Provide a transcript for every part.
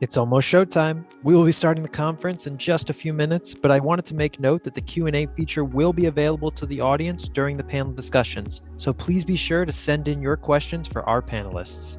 It's almost showtime. We will be starting the conference in just a few minutes, but I wanted to make note that the Q&A feature will be available to the audience during the panel discussions, so please be sure to send in your questions for our panelists.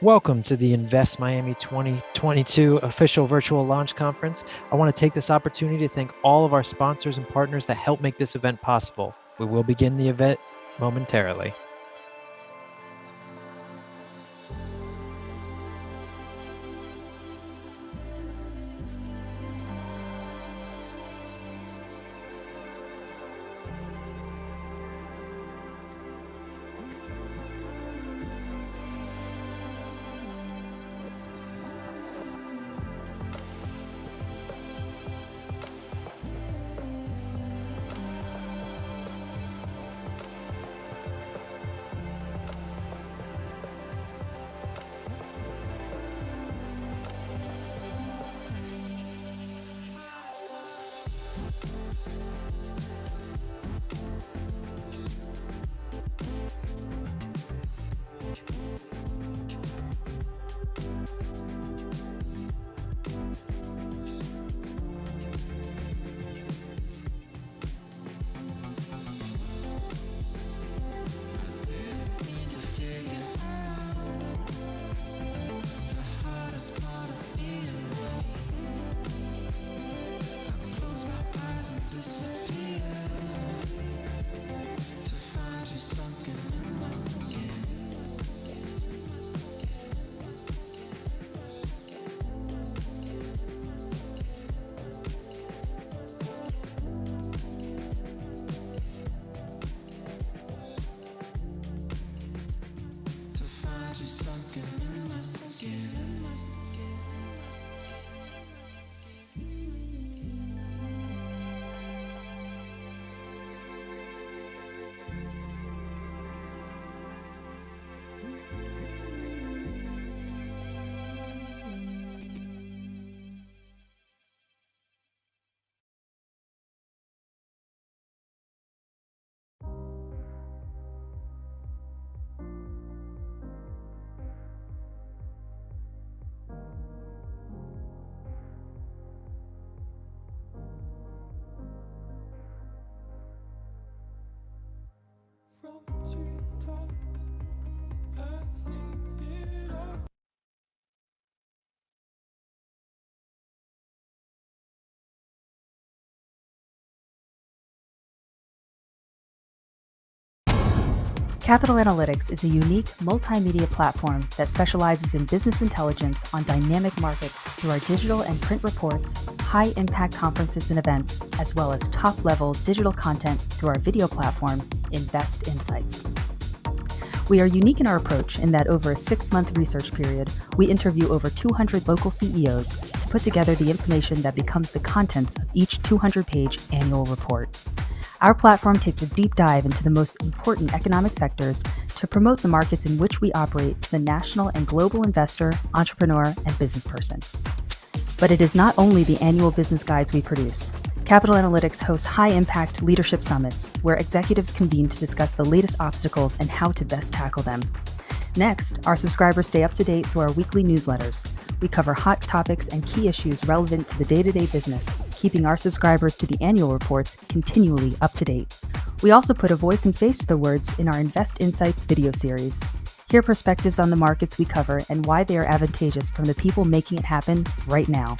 Welcome to the Invest Miami 2022 official virtual launch conference. I want to take this opportunity to thank all of our sponsors and partners that help make this event possible. We will begin the event momentarily. Capital Analytics is a unique multimedia platform that specializes in business intelligence on dynamic markets through our digital and print reports, high-impact conferences and events, as well as top-level digital content through our video platform, Invest Insights. We are unique in our approach in that over a 6-month research period, we interview over 200 local CEOs to put together the information that becomes the contents of each 200-page annual report. Our platform takes a deep dive into the most important economic sectors to promote the markets in which we operate to the national and global investor, entrepreneur, and business person. But it is not only the annual business guides we produce. Capital Analytics hosts high-impact leadership summits where executives convene to discuss the latest obstacles and how to best tackle them. Next, our subscribers stay up to date through our weekly newsletters. We cover hot topics and key issues relevant to the day-to-day business, keeping our subscribers to the annual reports continually up to date. We also put a voice and face to the words in our Invest Insights video series. Hear perspectives on the markets we cover and why they are advantageous from the people making it happen right now.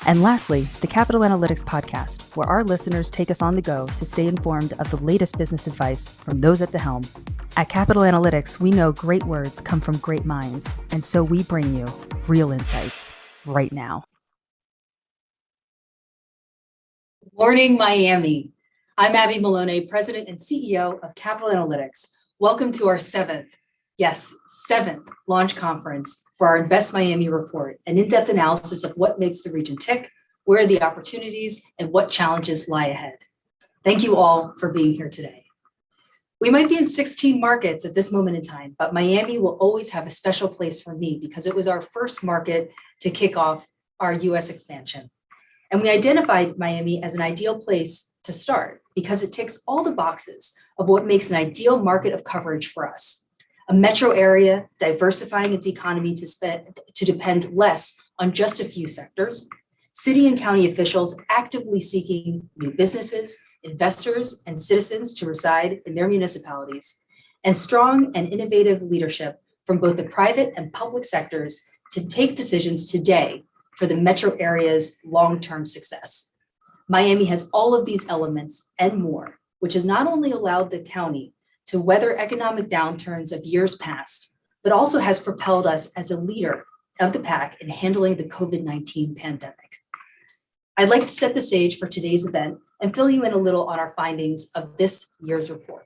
And lastly, the Capital Analytics podcast, where our listeners take us on the go to stay informed of the latest business advice from those at the helm. At Capital Analytics, we know great words come from great minds, and so we bring you real insights right now. Morning, Miami. I'm Abby Maloney, President and CEO of Capital Analytics. Welcome to our seventh launch conference for our Invest Miami report, an in-depth analysis of what makes the region tick, where are the opportunities, and what challenges lie ahead. Thank you all for being here today. We might be in 16 markets at this moment in time, but Miami will always have a special place for me because it was our first market to kick off our US expansion. And we identified Miami as an ideal place to start because it ticks all the boxes of what makes an ideal market of coverage for us. A metro area diversifying its economy to depend less on just a few sectors, city and county officials actively seeking new businesses, investors, and citizens to reside in their municipalities, and strong and innovative leadership from both the private and public sectors to take decisions today for the metro area's long-term success. Miami has all of these elements and more, which has not only allowed the county to weather economic downturns of years past, but also has propelled us as a leader of the pack in handling the COVID-19 pandemic. I'd like to set the stage for today's event and fill you in a little on our findings of this year's report.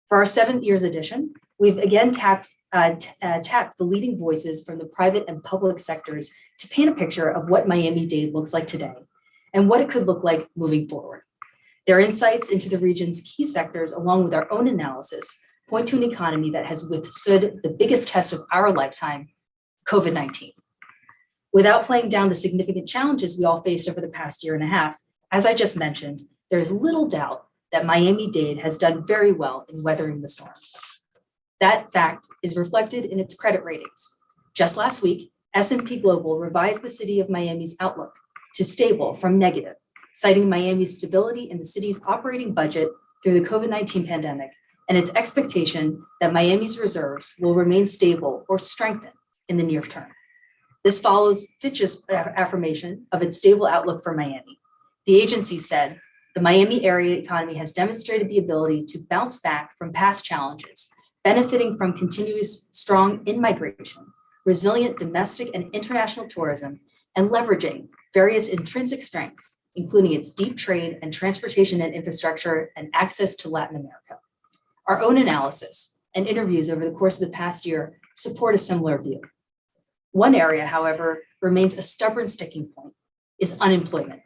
For our 7th year's edition, we've again tapped the leading voices from the private and public sectors to paint a picture of what Miami-Dade looks like today and what it could look like moving forward. Their insights into the region's key sectors, along with our own analysis, point to an economy that has withstood the biggest test of our lifetime, COVID-19. Without playing down the significant challenges we all faced over the past year and a half, as I just mentioned, there's little doubt that Miami-Dade has done very well in weathering the storm. That fact is reflected in its credit ratings. Just last week, S&P Global revised the city of Miami's outlook to stable from negative, citing Miami's stability in the city's operating budget through the COVID-19 pandemic and its expectation that Miami's reserves will remain stable or strengthen in the near term. This follows Fitch's affirmation of its stable outlook for Miami. The agency said, the Miami area economy has demonstrated the ability to bounce back from past challenges, benefiting from continuous strong in-migration, resilient domestic and international tourism, and leveraging various intrinsic strengths, including its deep trade and transportation and infrastructure and access to Latin America. Our own analysis and interviews over the course of the past year support a similar view. One area, however, remains a stubborn sticking point, is unemployment.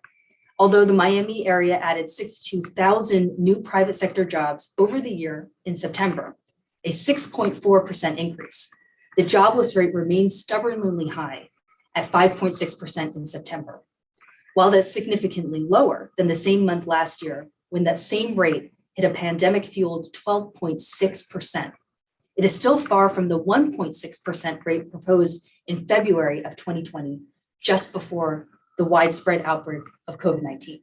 Although the Miami area added 62,000 new private sector jobs over the year in September, a 6.4% increase, the jobless rate remains stubbornly high at 5.6% in September. While that's significantly lower than the same month last year, when that same rate hit a pandemic-fueled 12.6%, it is still far from the 1.6% rate proposed in February of 2020, just before the widespread outbreak of COVID-19.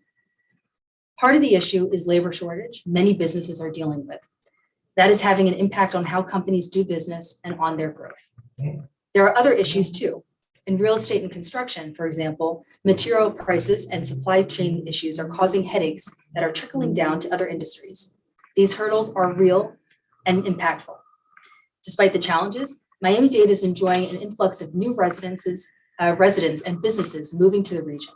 Part of the issue is labor shortage many businesses are dealing with. That is having an impact on how companies do business and on their growth. There are other issues too. In real estate and construction, for example, material prices and supply chain issues are causing headaches that are trickling down to other industries. These hurdles are real and impactful. Despite the challenges, Miami-Dade is enjoying an influx of new residents and businesses moving to the region.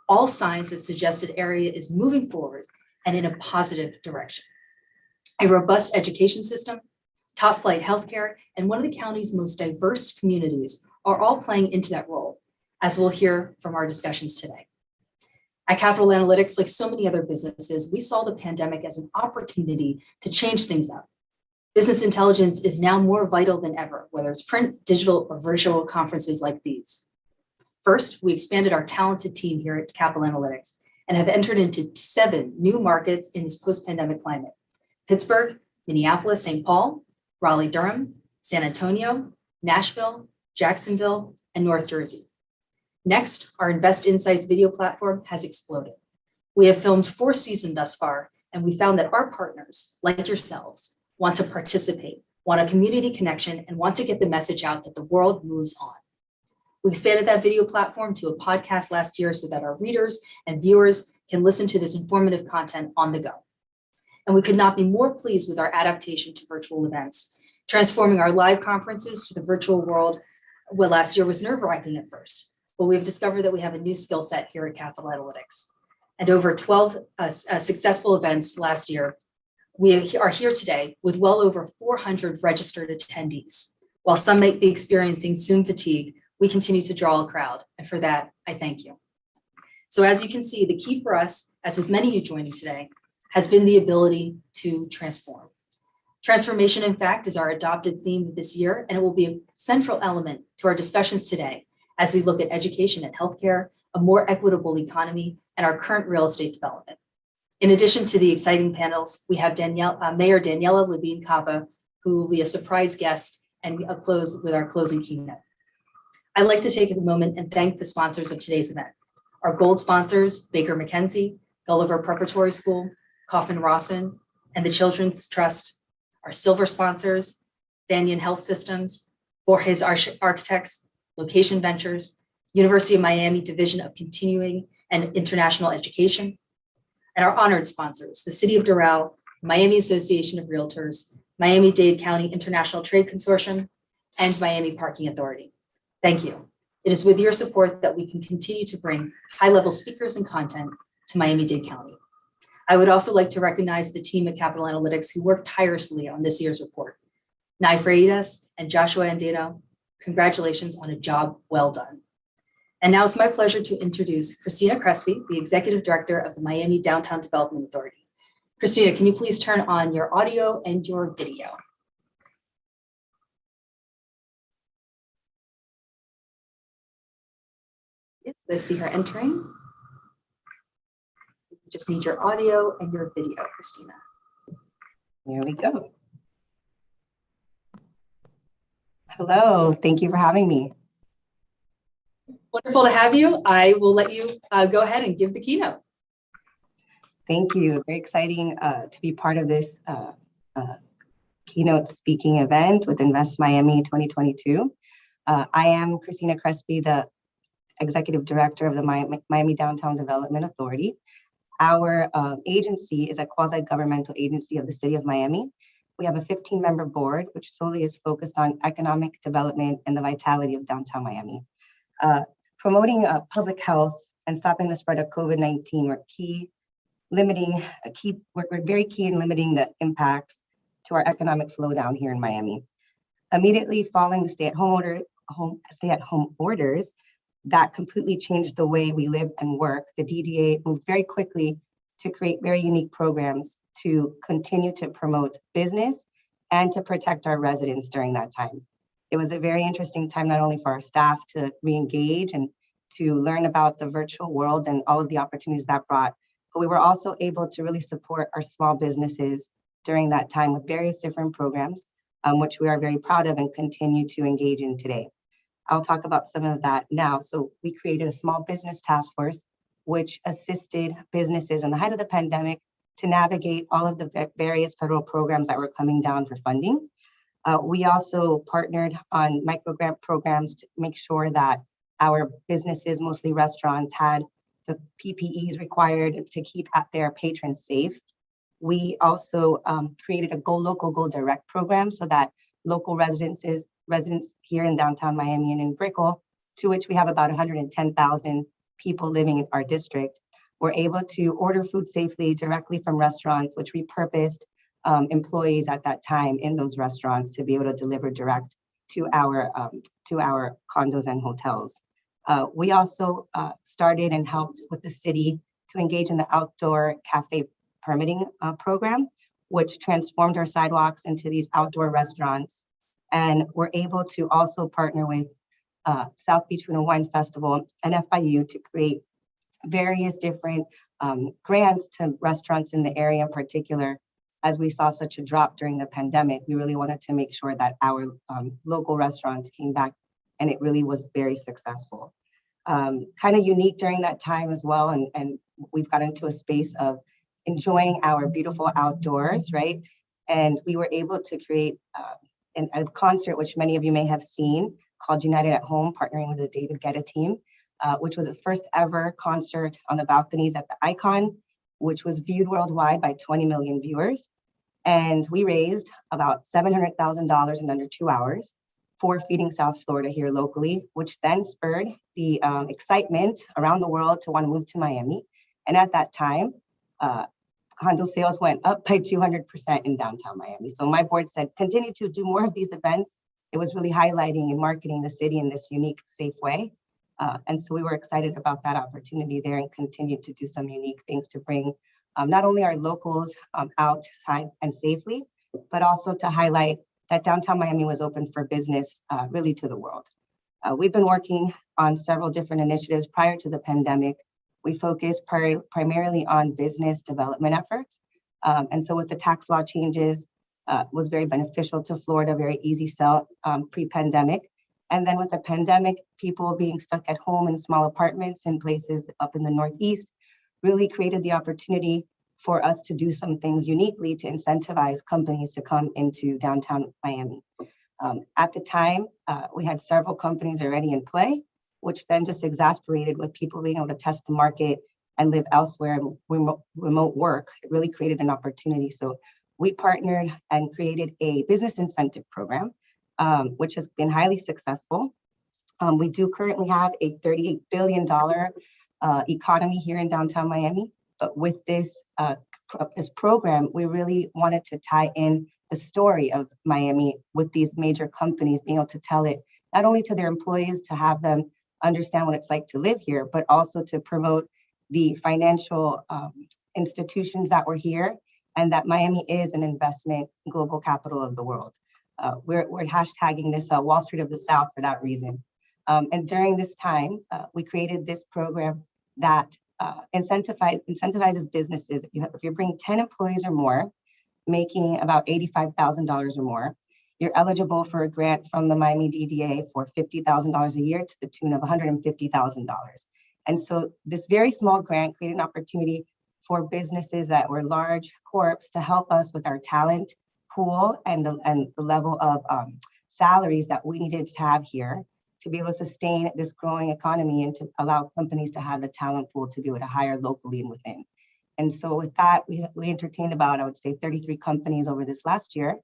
All signs that suggest the area is moving forward and in a positive direction. A robust education system, top flight healthcare, and one of the county's most diverse communities are all playing into that role, as we'll hear from our discussions today. At Capital Analytics, like so many other businesses, we saw the pandemic as an opportunity to change things up. Business intelligence is now more vital than ever, whether it's print, digital, or virtual conferences like these. First, we expanded our talented team here at Capital Analytics and have entered into 7 new markets in this post-pandemic climate: Pittsburgh, Minneapolis, St. Paul, Raleigh-Durham, San Antonio, Nashville, Jacksonville, and North Jersey. Next, our Invest Insights video platform has exploded. We have filmed 4 seasons thus far, and we found that our partners, like yourselves, want to participate, want a community connection, and want to get the message out that the world moves on. We expanded that video platform to a podcast last year so that our readers and viewers can listen to this informative content on the go. And we could not be more pleased with our adaptation to virtual events, transforming our live conferences to the virtual world. Well, last year was nerve-wracking at first, but we've discovered that we have a new skill set here at Capital Analytics. And over 12 successful events last year, we are here today with well over 400 registered attendees. While some might be experiencing Zoom fatigue, we continue to draw a crowd, and for that, I thank you. So as you can see, the key for us, as with many of you joining today, has been the ability to transform. Transformation, in fact, is our adopted theme this year, and it will be a central element to our discussions today as we look at education and healthcare, a more equitable economy, and our current real estate development. In addition to the exciting panels, we have Mayor Daniela Levine-Cava, who will be a surprise guest, and we'll close with our closing keynote. I'd like to take a moment and thank the sponsors of today's event. Our gold sponsors, Baker McKenzie, Gulliver Preparatory School, Coffin Rawson, and the Children's Trust. Our silver sponsors, Banyan Health Systems, Borges Architects, Location Ventures, University of Miami Division of Continuing and International Education, and our honored sponsors, the City of Doral, Miami Association of Realtors, Miami-Dade County International Trade Consortium, and Miami Parking Authority. Thank you. It is with your support that we can continue to bring high-level speakers and content to Miami-Dade County. I would also like to recognize the team at Capital Analytics who worked tirelessly on this year's report. Nai Freitas and Joshua Andino, congratulations on a job well done. And now it's my pleasure to introduce Christina Crespi, the Executive Director of the Miami Downtown Development Authority. Christina, can you please turn on your audio and your video? Yep, I see her entering. You just need your audio and your video, Christina. There we go. Hello, thank you for having me. Wonderful to have you. I will let you go ahead and give the keynote. Thank you. Very exciting to be part of this keynote speaking event with Invest Miami 2022. I am Christina Crespi, the Executive Director of the Miami Downtown Development Authority. Our agency is a quasi-governmental agency of the City of Miami. We have a 15-member board, which solely is focused on economic development and the vitality of downtown Miami. Promoting public health and stopping the spread of COVID-19 we're very key in limiting the impacts to our economic slowdown here in Miami. Immediately following the stay-at-home orders that completely changed the way we live and work, the DDA moved very quickly to create very unique programs to continue to promote business and to protect our residents during that time. It was a very interesting time, not only for our staff to re-engage and to learn about the virtual world and all of the opportunities that brought, but we were also able to really support our small businesses during that time with various different programs, which we are very proud of and continue to engage in today. I'll talk about some of that now. So we created a small business task force, which assisted businesses in the height of the pandemic to navigate all of the various federal programs that were coming down for funding. We also partnered on microgrant programs to make sure that our businesses, mostly restaurants, had the PPEs required to keep their patrons safe. We also created a Go Local, Go Direct program so that local residents here in downtown Miami and in Brickell, to which we have about 110,000 people living in our district, were able to order food safely directly from restaurants, which repurposed employees at that time in those restaurants to be able to deliver direct to our condos and hotels. We also started and helped with the city to engage in the outdoor cafe permitting program, which transformed our sidewalks into these outdoor restaurants. And we're able to also partner with South Beach Food and Wine Festival and FIU to create various different grants to restaurants in the area in particular. As we saw such a drop during the pandemic, we really wanted to make sure that our local restaurants came back, and it really was very successful. Kind of unique during that time as well, and we've got into a space of enjoying our beautiful outdoors, right? And we were able to create a concert, which many of you may have seen, called United at Home, partnering with the David Guetta team, which was the first ever concert on the balconies at the Icon, which was viewed worldwide by 20 million viewers. And we raised about $700,000 in under 2 hours for Feeding South Florida here locally, which then spurred the excitement around the world to want to move to Miami. And at that time, condo sales went up by 200% in downtown Miami. So my board said, continue to do more of these events. It was really highlighting and marketing the city in this unique, safe way. And so we were excited about that opportunity there and continued to do some unique things to bring not only our locals outside and safely, but also to highlight that downtown Miami was open for business really to the world. We've been working on several different initiatives prior to the pandemic. We focused primarily on business development efforts. And so with the tax law changes, was very beneficial to Florida, very easy sell pre-pandemic. And then with the pandemic, people being stuck at home in small apartments in places up in the Northeast really created the opportunity for us to do some things uniquely to incentivize companies to come into downtown Miami. At the time, we had several companies already in play, which then just exasperated with people being able to test the market and live elsewhere and remote work. It really created an opportunity. So we partnered and created a business incentive program, which has been highly successful. We do currently have a $38 billion economy here in downtown Miami, but with this program, we really wanted to tie in the story of Miami with these major companies, being able to tell it not only to their employees, to have them understand what it's like to live here, but also to promote the financial institutions that were here, and that Miami is an investment global capital of the world. We're hashtagging this Wall Street of the South for that reason. And during this time, we created this program that incentivizes businesses. If you bring 10 employees or more, making about $85,000 or more, you're eligible for a grant from the Miami DDA for $50,000 a year to the tune of $150,000. And so this very small grant created an opportunity for businesses that were large corps to help us with our talent pool and the level of salaries that we needed to have here to be able to sustain this growing economy and to allow companies to have the talent pool to be able to hire locally and within. And so with that, we entertained about, I would say, 33 companies over this last year,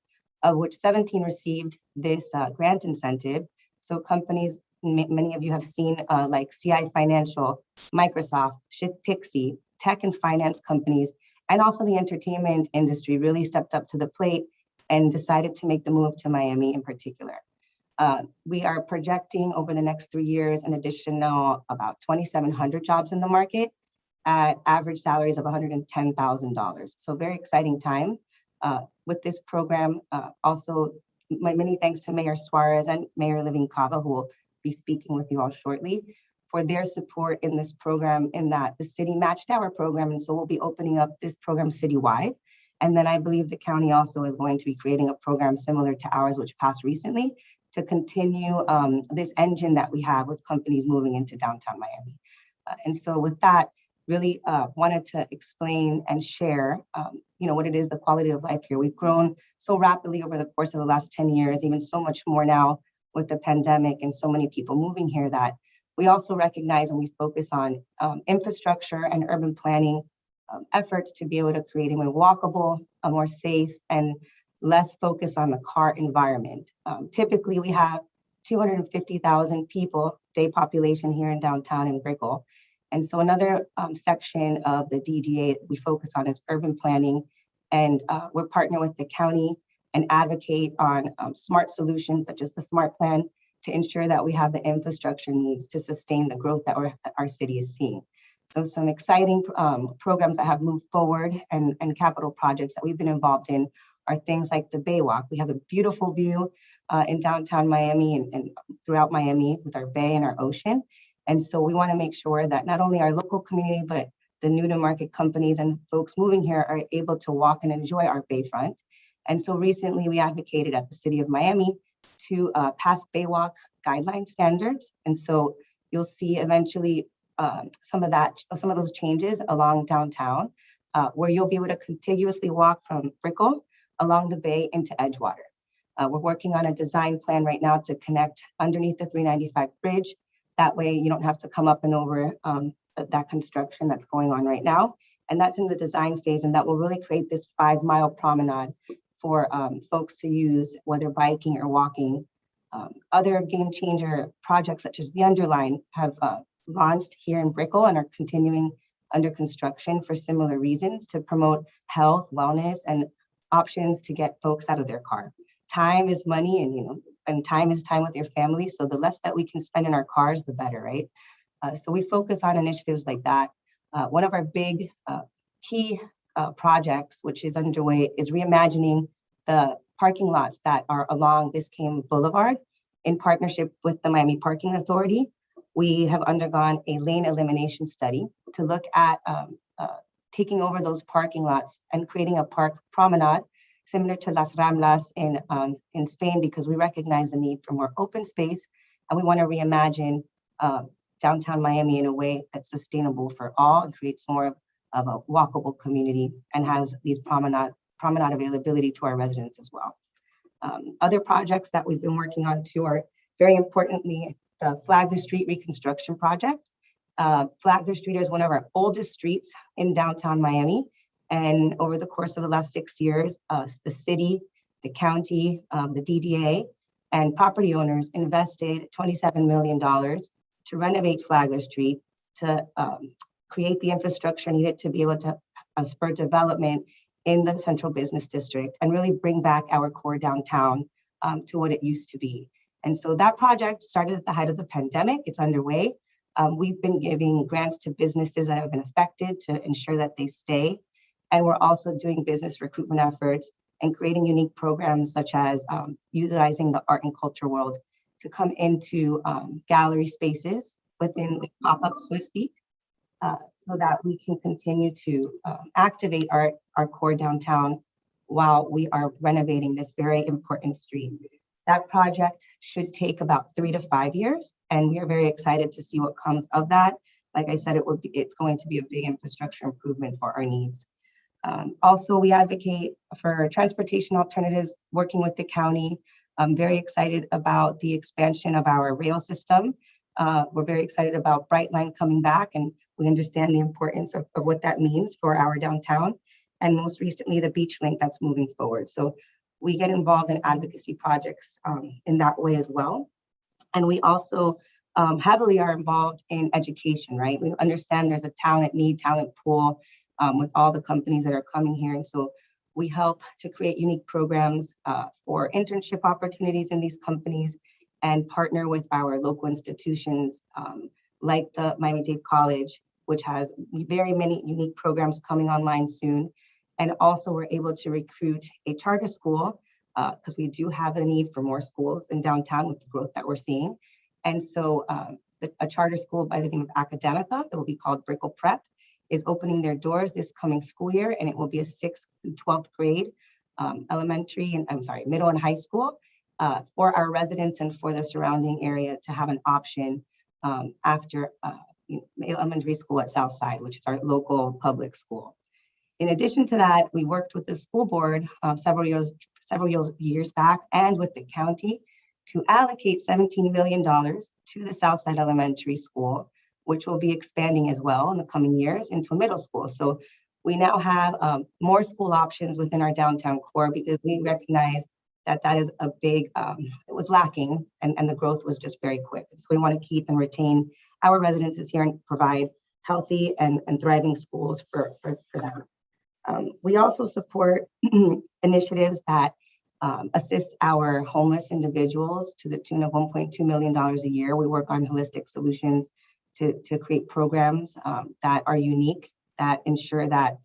of which 17 received this grant incentive. So companies, many of you have seen like CI Financial, Microsoft, Shift Pixie, tech and finance companies, and also the entertainment industry really stepped up to the plate and decided to make the move to Miami in particular. We are projecting over the next 3 years an additional about 2,700 jobs in the market at average salaries of $110,000. So very exciting time. With this program, also my many thanks to Mayor Suarez and Mayor Living Cava, who will be speaking with you all shortly, for their support in this program, in that the city matched our program. And so we'll be opening up this program citywide. And then I believe the county also is going to be creating a program similar to ours, which passed recently, to continue this engine that we have with companies moving into downtown Miami. And so with that, really wanted to explain and share what it is, the quality of life here. We've grown so rapidly over the course of the last 10 years, even so much more now with the pandemic and so many people moving here, that we also recognize and we focus on infrastructure and urban planning efforts to be able to create a more walkable, a more safe, and less focus on the car environment. Typically, we have 250,000 people, day population here in downtown in Brickell. And so another section of the DDA we focus on is urban planning And we're partnering with the county and advocate on smart solutions such as the SMART plan to ensure that we have the infrastructure needs to sustain the growth that our city is seeing. So some exciting programs that have moved forward and capital projects that we've been involved in are things like the Baywalk. We have a beautiful view in downtown Miami and throughout Miami with our bay and our ocean. And so we want to make sure that not only our local community, but the new to market companies and folks moving here are able to walk and enjoy our bayfront. And so recently we advocated at the city of Miami to pass Baywalk guideline standards. And so you'll see eventually some of those changes along downtown, where you'll be able to contiguously walk from Brickell along the bay into Edgewater. We're working on a design plan right now to connect underneath the 395 bridge. That way you don't have to come up and over that construction that's going on right now. And that's in the design phase, and that will really create this 5-mile promenade for folks to use, whether biking or walking. Other game changer projects such as the Underline have launched here in Brickell and are continuing under construction for similar reasons to promote health, wellness, and options to get folks out of their car. Time is money, and time is time with your family. So the less that we can spend in our cars, the better, right? So we focus on initiatives like that. One of our big key projects, which is underway, is reimagining the parking lots that are along Biscayne Boulevard in partnership with the Miami Parking Authority. We have undergone a lane elimination study to look at taking over those parking lots and creating a park promenade similar to Las Ramblas in Spain, because we recognize the need for more open space, and we want to reimagine downtown Miami in a way that's sustainable for all and creates more of a walkable community and has these promenade availability to our residents as well. Other projects that we've been working on too are very importantly the Flagler Street reconstruction project. Flagler Street is one of our oldest streets in downtown Miami. And over the course of the last 6 years, the city, the county, the DDA, and property owners invested $27 million to renovate Flagler Street, to create the infrastructure needed to be able to spur development in the central business district and really bring back our core downtown to what it used to be. And so that project started at the height of the pandemic. It's underway. We've been giving grants to businesses that have been affected to ensure that they stay. And we're also doing business recruitment efforts and creating unique programs such as utilizing the art and culture world to come into gallery spaces within pop-ups, so to speak, so that we can continue to activate our core downtown while we are renovating this very important street. That project should take about 3 to 5 years, and we are very excited to see what comes of that. Like I said, it's going to be a big infrastructure improvement for our needs. Also, we advocate for transportation alternatives, working with the county. I'm very excited about the expansion of our rail system. We're very excited about Brightline coming back, and we understand the importance of what that means for our downtown. And most recently, the Beach Link that's moving forward. So we get involved in advocacy projects in that way as well. And we also heavily are involved in education, right? We understand there's a talent pool with all the companies that are coming here. And so we help to create unique programs for internship opportunities in these companies and partner with our local institutions like the Miami-Dade College, which has very many unique programs coming online soon. And also we're able to recruit a charter school because we do have a need for more schools in downtown with the growth that we're seeing. And so a charter school by the name of Academica that will be called Brickell Prep is opening their doors this coming school year, and it will be a 6th through 12th grade middle and high school for our residents and for the surrounding area to have an option after elementary school at Southside, which is our local public school. In addition to that, we worked with the school board several years back and with the county to allocate $17 million to the Southside Elementary School, which will be expanding as well in the coming years into a middle school. So we now have more school options within our downtown core because we recognize that that is a big, it was lacking and the growth was just very quick. So we want to keep and retain our residences here and provide healthy and thriving schools for them. We also support initiatives that assist our homeless individuals to the tune of $1.2 million a year. We work on holistic solutions to create programs that are unique, that ensure that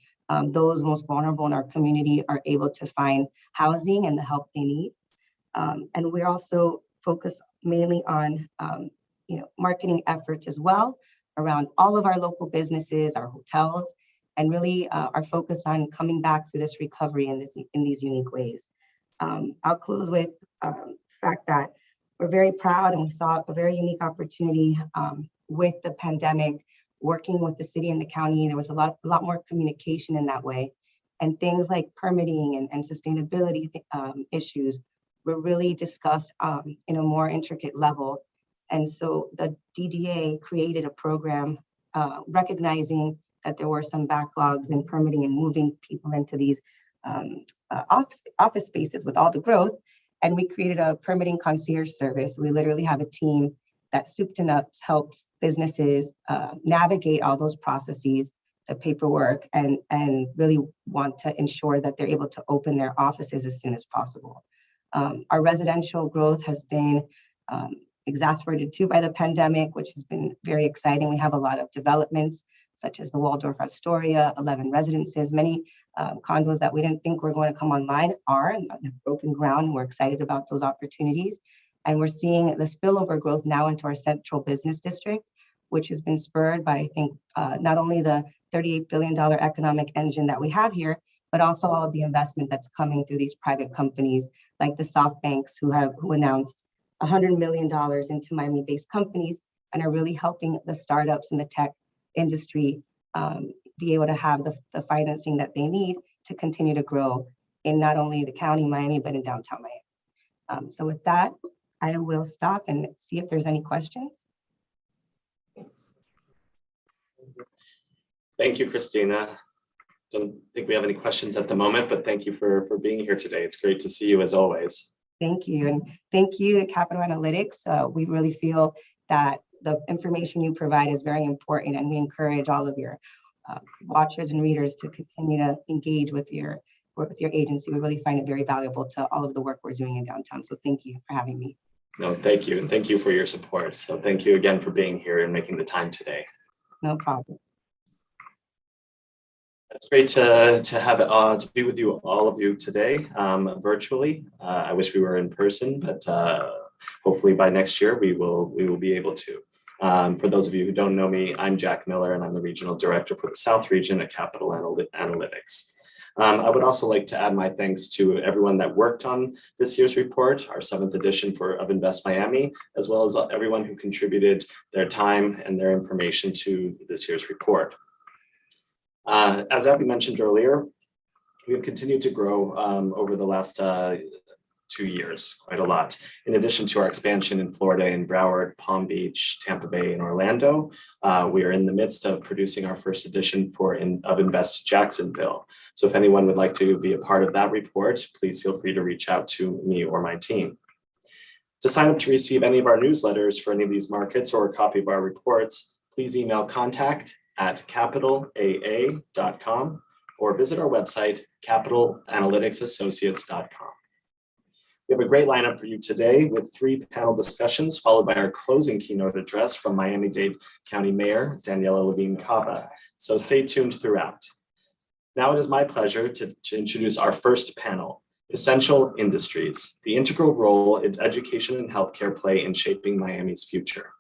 those most vulnerable in our community are able to find housing and the help they need. And we're also focused mainly on marketing efforts as well around all of our local businesses, our hotels, and really are focused on coming back through this recovery in these unique ways. I'll close with the fact that we're very proud and we saw a very unique opportunity with the pandemic, working with the city and the county. There was a lot more communication in that way. And things like permitting and sustainability issues were really discussed in a more intricate level. And so the DDA created a program recognizing that there were some backlogs in permitting and moving people into these office spaces with all the growth. And we created a permitting concierge service. We literally have a team that soup to nuts helps businesses navigate all those processes, the paperwork, and really want to ensure that they're able to open their offices as soon as possible. Our residential growth has been exacerbated too by the pandemic, which has been very exciting. We have a lot of developments such as the Waldorf Astoria, 11 residences, many condos that we didn't think were going to come online are and have broken ground. We're excited about those opportunities. And we're seeing the spillover growth now into our central business district, which has been spurred by, I think, not only the $38 billion economic engine that we have here, but also all of the investment that's coming through these private companies like the SoftBanks who announced $100 million into Miami-based companies and are really helping the startups in the tech industry be able to have the financing that they need to continue to grow in not only the county, Miami, but in downtown Miami. So with that, I will stop and see if there's any questions. Thank you, Christina. Don't think we have any questions at the moment, but thank you for being here today. It's great to see you as always. Thank you. And thank you to Capital Analytics. We really feel that the information you provide is very important, and we encourage all of your watchers and readers to continue to engage with your agency. We really find it very valuable to all of the work we're doing in downtown. So thank you for having me. No, thank you. And thank you for your support. So thank you again for being here and making the time today. No problem. It's great to have to be with you, all of you today, virtually. I wish we were in person, but hopefully by next year we will be able to. For those of you who don't know me, I'm Jack Miller, and I'm the Regional Director for the South Region at Capital Analytics. I would also like to add my thanks to everyone that worked on this year's report, our 7th edition of Invest Miami, as well as everyone who contributed their time and their information to this year's report. As Abby mentioned earlier, we have continued to grow over the last 2 years, quite a lot. In addition to our expansion in Florida, in Broward, Palm Beach, Tampa Bay, and Orlando, we are in the midst of producing our first edition of Invest Jacksonville. So if anyone would like to be a part of that report, please feel free to reach out to me or my team. To sign up to receive any of our newsletters for any of these markets or a copy of our reports, please email contact@capitalalliticsassociates.com or visit our website, capitalanalyticsassociates.com. We have a great lineup for you today with 3 panel discussions, followed by our closing keynote address from Miami-Dade County Mayor Daniela Levine Cava. So stay tuned throughout. Now it is my pleasure to introduce our first panel, Essential Industries, the integral role education and healthcare play in shaping Miami's future.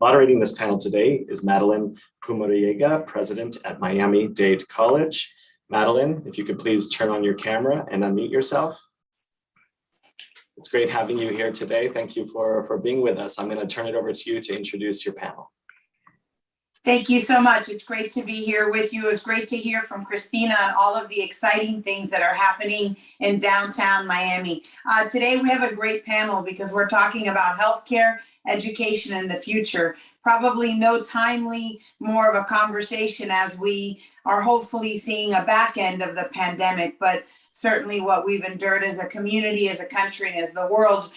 Moderating this panel today is Madeline Pumariega, President at Miami-Dade College. Madeline, if you could please turn on your camera and unmute yourself. It's great having you here today. Thank you for being with us. I'm going to turn it over to you to introduce your panel. Thank you so much. It's great to be here with you. It's great to hear from Christina and all of the exciting things that are happening in downtown Miami. Today we have a great panel because we're talking about healthcare, education, and the future. Probably no timely more of a conversation as we are hopefully seeing a back end of the pandemic, but certainly what we've endured as a community, as a country, and as the world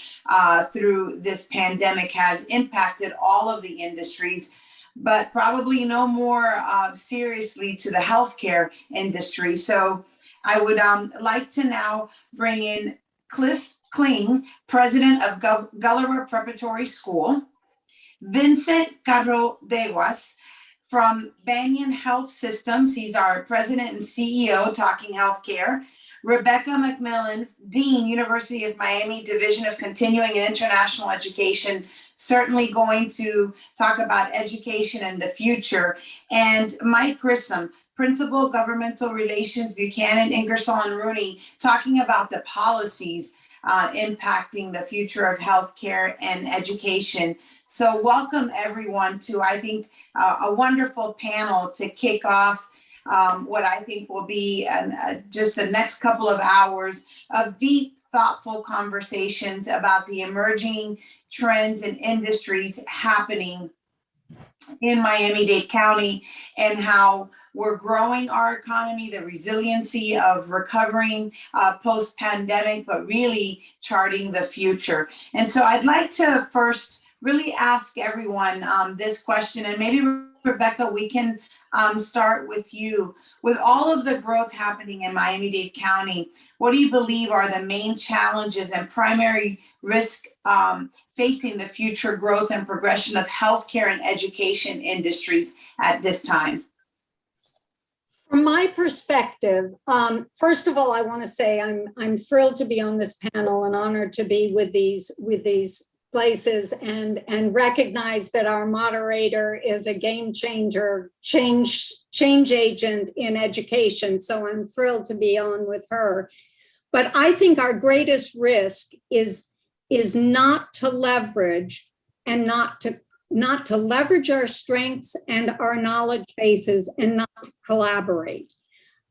through this pandemic has impacted all of the industries. but probably no more seriously to the healthcare industry. So I would like to now bring in Cliff Kling, president of Gulliver Preparatory School, Vincent Carrodeguas from Banyan Health Systems. He's our president and CEO, talking healthcare. Rebecca McMillan, Dean, University of Miami, Division of Continuing and International Education, certainly going to talk about education and the future. And Mike Grissom, Principal Governmental Relations, Buchanan, Ingersoll and Rooney, talking about the policies impacting the future of healthcare and education. So welcome everyone to, I think, a wonderful panel to kick off what I think will be just the next couple of hours of deep, thoughtful conversations about the emerging trends and industries happening in Miami-Dade County and how we're growing our economy, the resiliency of recovering post-pandemic, but really charting the future. And so I'd like to first really ask everyone this question, and maybe Rebecca, we can start with you. With all of the growth happening in Miami-Dade County, what do you believe are the main challenges and primary risk facing the future growth and progression of healthcare and education industries at this time? From my perspective, first of all, I want to say I'm thrilled to be on this panel and honored to be with these places and recognize that our moderator is a game changer, change agent in education. So I'm thrilled to be on with her. But I think our greatest risk is not to leverage and not to leverage our strengths and our knowledge bases and not to collaborate.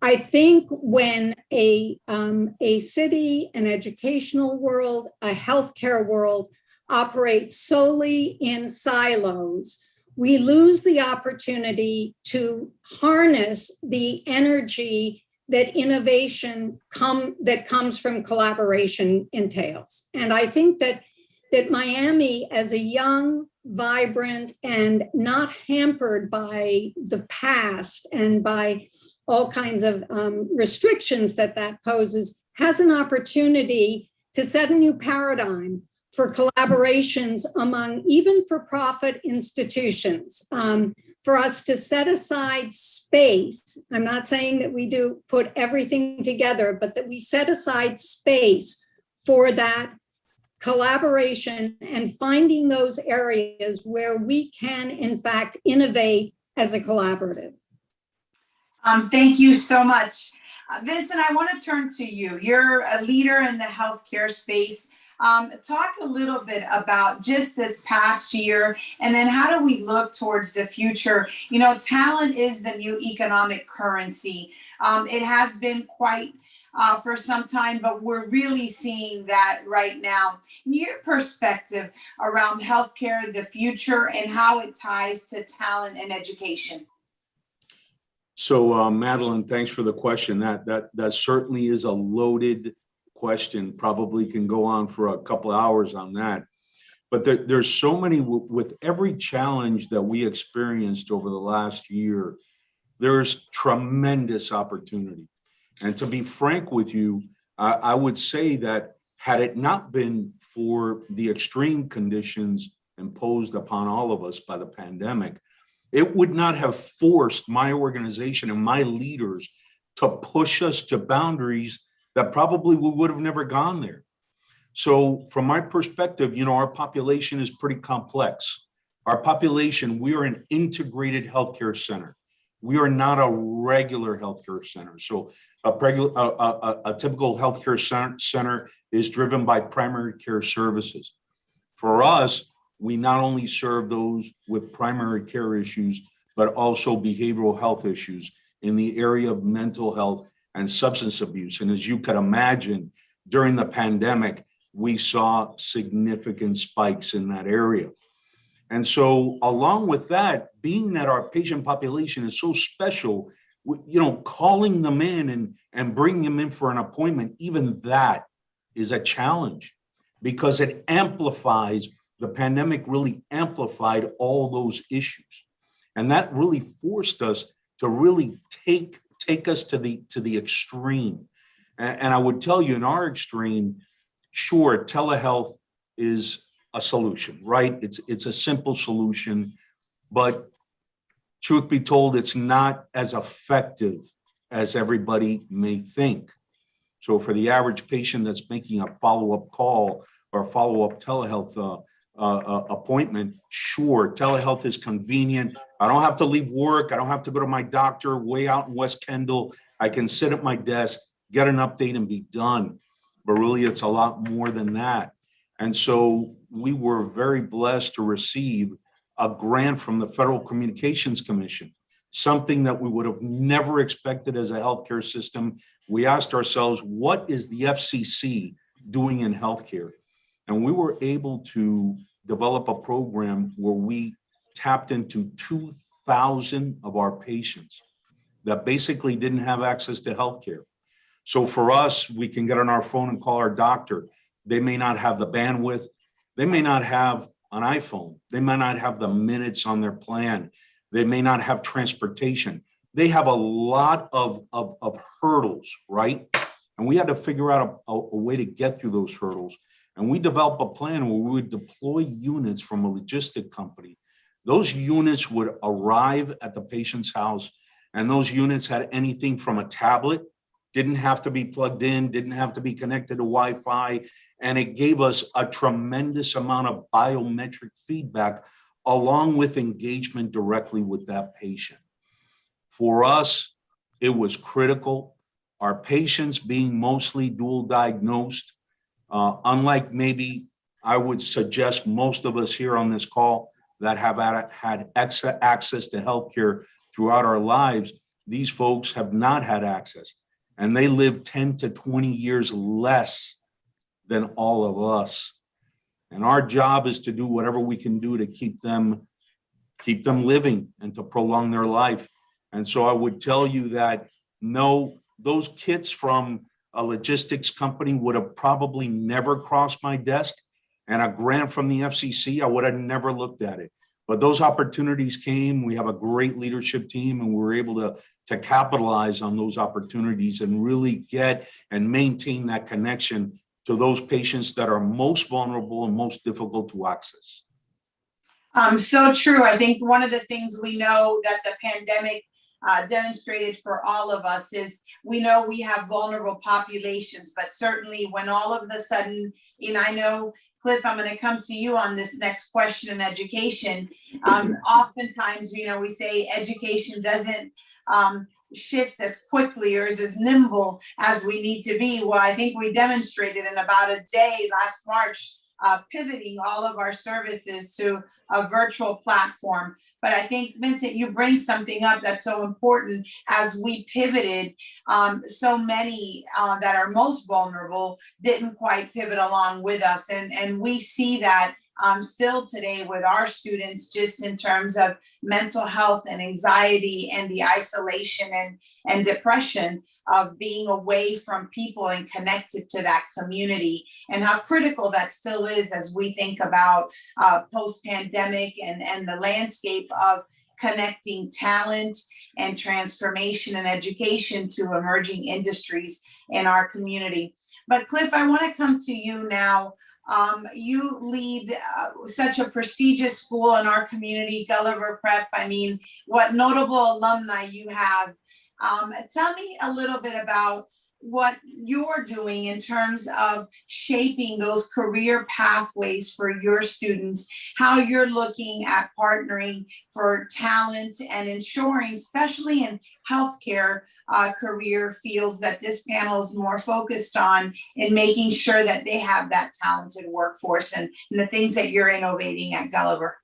I think when a city, an educational world, a healthcare world operates solely in silos, we lose the opportunity to harness the energy that innovation that comes from collaboration entails. And I think that Miami, as a young, vibrant, and not hampered by the past and by all kinds of restrictions that poses, has an opportunity to set a new paradigm for collaborations among even for-profit institutions. For us to set aside space, I'm not saying that we do put everything together, but that we set aside space for that collaboration and finding those areas where we can, in fact, innovate as a collaborative. Thank you so much. Vincent, I want to turn to you. You're a leader in the healthcare space. Talk a little bit about just this past year, and then how do we look towards the future? You know, talent is the new economic currency. It has been quite for some time, but we're really seeing that right now. Your perspective around healthcare, the future, and how it ties to talent and education. So, Madeline, thanks for the question. That certainly is a loaded question. Probably can go on for a couple of hours on that. But there's so many, with every challenge that we experienced over the last year, there's tremendous opportunity. And to be frank with you, I would say that had it not been for the extreme conditions imposed upon all of us by the pandemic, it would not have forced my organization and my leaders to push us to boundaries that probably we would have never gone there. So from my perspective, you know, our population is pretty complex. Our population, we are an integrated healthcare center. We are not a regular healthcare center. So a typical healthcare center is driven by primary care services. For us, we not only serve those with primary care issues, but also behavioral health issues in the area of mental health and substance abuse. And as you could imagine, during the pandemic, we saw significant spikes in that area. And so along with that, being that our patient population is so special, you know, calling them in and bringing them in for an appointment, even that is a challenge because it amplifies, the pandemic really amplified all those issues. And that really forced us to really take us to the extreme. And I would tell you, in our extreme, sure, telehealth is a solution, right? It's a simple solution, but truth be told, it's not as effective as everybody may think. So for the average patient that's making a follow-up call or a follow-up telehealth appointment, sure, telehealth is convenient. I don't have to leave work. I don't have to go to my doctor way out in West Kendall. I can sit at my desk, get an update, and be done. But really, it's a lot more than that. And so we were very blessed to receive a grant from the Federal Communications Commission, something that we would have never expected as a healthcare system. We asked ourselves, what is the FCC doing in healthcare? And we were able to develop a program where we tapped into 2,000 of our patients that basically didn't have access to healthcare. So for us, we can get on our phone and call our doctor. They may not have the bandwidth. They may not have an iPhone. They may not have the minutes on their plan. They may not have transportation. They have a lot of hurdles, right? And we had to figure out a way to get through those hurdles. And we developed a plan where we would deploy units from a logistic company. Those units would arrive at the patient's house, and those units had anything from a tablet, didn't have to be plugged in, didn't have to be connected to Wi-Fi, and it gave us a tremendous amount of biometric feedback along with engagement directly with that patient. For us, it was critical. Our patients being mostly dual diagnosed, unlike maybe I would suggest most of us here on this call that have had access to healthcare throughout our lives, these folks have not had access. And they live 10 to 20 years less than all of us. And our job is to do whatever we can do to keep them living and to prolong their life. And so I would tell you that no, those kits from a logistics company would have probably never crossed my desk, and a grant from the FCC, I would have never looked at it. But those opportunities came. We have a great leadership team, and we're able to capitalize on those opportunities and really get and maintain that connection to those patients that are most vulnerable and most difficult to access. So true. I think one of the things we know that the pandemic demonstrated for all of us is we know we have vulnerable populations, but certainly when all of a sudden, and I know, Cliff, I'm going to come to you on this next question in education. Oftentimes, we say education doesn't shift as quickly or is as nimble as we need to be. Well, I think we demonstrated in about a day last March, pivoting all of our services to a virtual platform. But I think, Vincent, you bring something up that's so important. As we pivoted, so many that are most vulnerable didn't quite pivot along with us. And we see that still today with our students, just in terms of mental health and anxiety and the isolation and depression of being away from people and connected to that community, and how critical that still is as we think about post-pandemic and the landscape of connecting talent and transformation and education to emerging industries in our community. But Cliff, I want to come to you now. You lead such a prestigious school in our community, Gulliver Prep. I mean, what notable alumni you have. Tell me a little bit about what you're doing in terms of shaping those career pathways for your students, how you're looking at partnering for talent and ensuring, especially in healthcare career fields, that this panel is more focused on in making sure that they have that talented workforce and the things that you're innovating at Gulliver.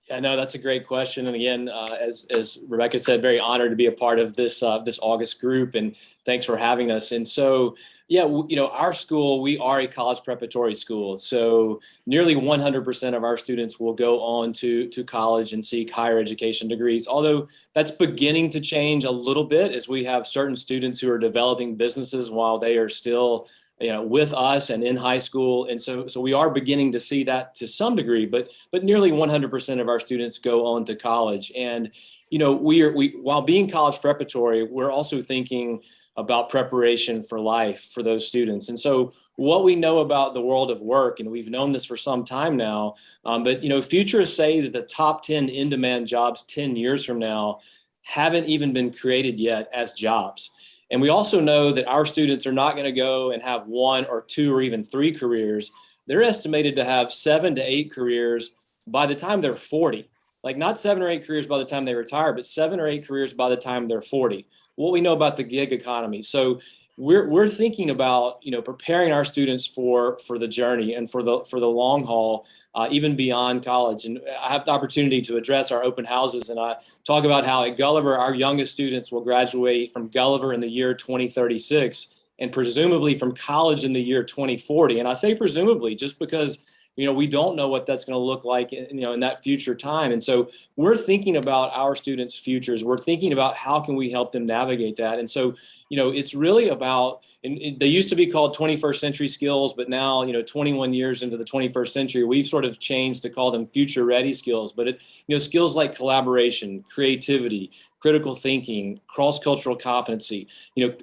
Yeah, no, that's a great question. And again, as Rebecca said, very honored to be a part of this this August group, and thanks for having us. And so, yeah, our school, we are a college preparatory school. So nearly 100% of our students will go on to college and seek higher education degrees, although that's beginning to change a little bit as we have certain students who are developing businesses while they are still with us and in high school. And so we are beginning to see that to some degree, but nearly 100% of our students go on to college. And, we while being college preparatory, we're also thinking about preparation for life for those students. And so what we know about the world of work, and we've known this for some time now, but futurists say that the top 10 in-demand jobs 10 years from now haven't even been created yet as jobs. And we also know that our students are not going to go and have 1 or 2 or even 3 careers. They're estimated to have 7 to 8 careers by the time they're 40. Like not 7 or 8 careers by the time they retire, but 7 or 8 careers by the time they're 40. What we know about the gig economy. So we're thinking about preparing our students for the journey and for the long haul, even beyond college. And I have the opportunity to address our open houses, and I talk about how at Gulliver our youngest students will graduate from Gulliver in the year 2036, and presumably from college in the year 2040. And I say presumably just because we don't know what that's going to look like in that future time. And so we're thinking about our students' futures. We're thinking about how can we help them navigate that. And so it's really about, and they used to be called 21st century skills, but now 21 years into the 21st century, we've sort of changed to call them future ready skills. But skills like collaboration, creativity, critical thinking, cross-cultural competency,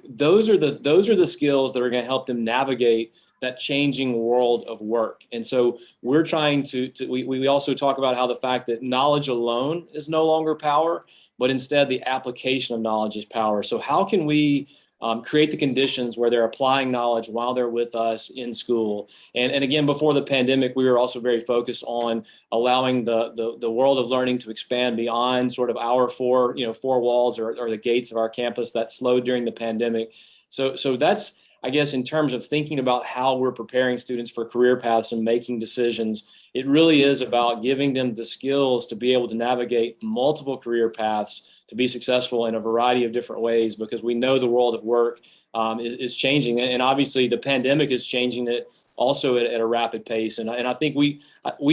those are the skills that are going to help them navigate that changing world of work. And so we're trying we also talk about how the fact that knowledge alone is no longer power, but instead the application of knowledge is power. So how can we create the conditions where they're applying knowledge while they're with us in school? And again, before the pandemic, we were also very focused on allowing the world of learning to expand beyond sort of our four walls or the gates of our campus that slowed during the pandemic. So that's, I guess, in terms of thinking about how we're preparing students for career paths and making decisions, it really is about giving them the skills to be able to navigate multiple career paths, to be successful in a variety of different ways, because we know the world of work is changing. And obviously the pandemic is changing it also at a rapid pace. And I think we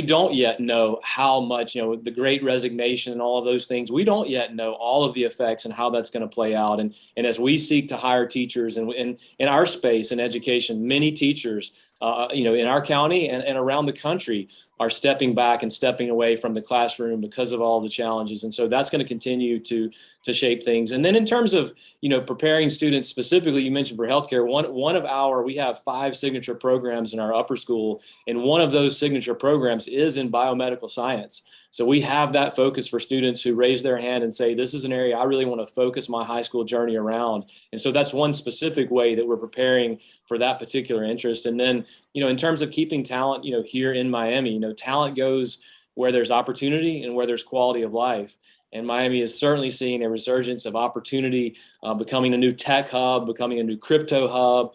don't yet know how much, the great resignation and all of those things, we don't yet know all of the effects and how that's going to play out. And as we seek to hire teachers and in our space in education, many teachers, in our county and around the country are stepping back and stepping away from the classroom because of all the challenges. And so that's going to continue to shape things. And then in terms of, preparing students specifically, you mentioned for healthcare, we have 5 signature programs in our upper school. And one of those signature programs is in biomedical science. So we have that focus for students who raise their hand and say, this is an area I really want to focus my high school journey around. And so that's one specific way that we're preparing for that particular interest. And then, in terms of keeping talent, here in Miami, talent goes where there's opportunity and where there's quality of life. And Miami is certainly seeing a resurgence of opportunity, becoming a new tech hub, becoming a new crypto hub,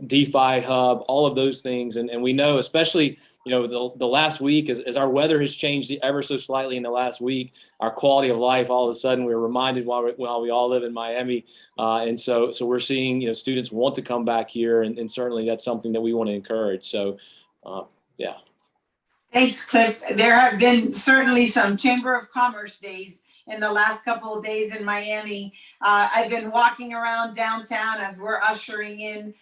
DeFi hub, all of those things. And we know, especially, the last week, as our weather has changed ever so slightly in the last week, our quality of life, all of a sudden, we're reminded while we all live in Miami. And so we're seeing, students want to come back here. And certainly that's something that we want to encourage. So, yeah. Thanks, Cliff. There have been certainly some Chamber of Commerce days in the last couple of days in Miami. I've been walking around downtown as we're ushering in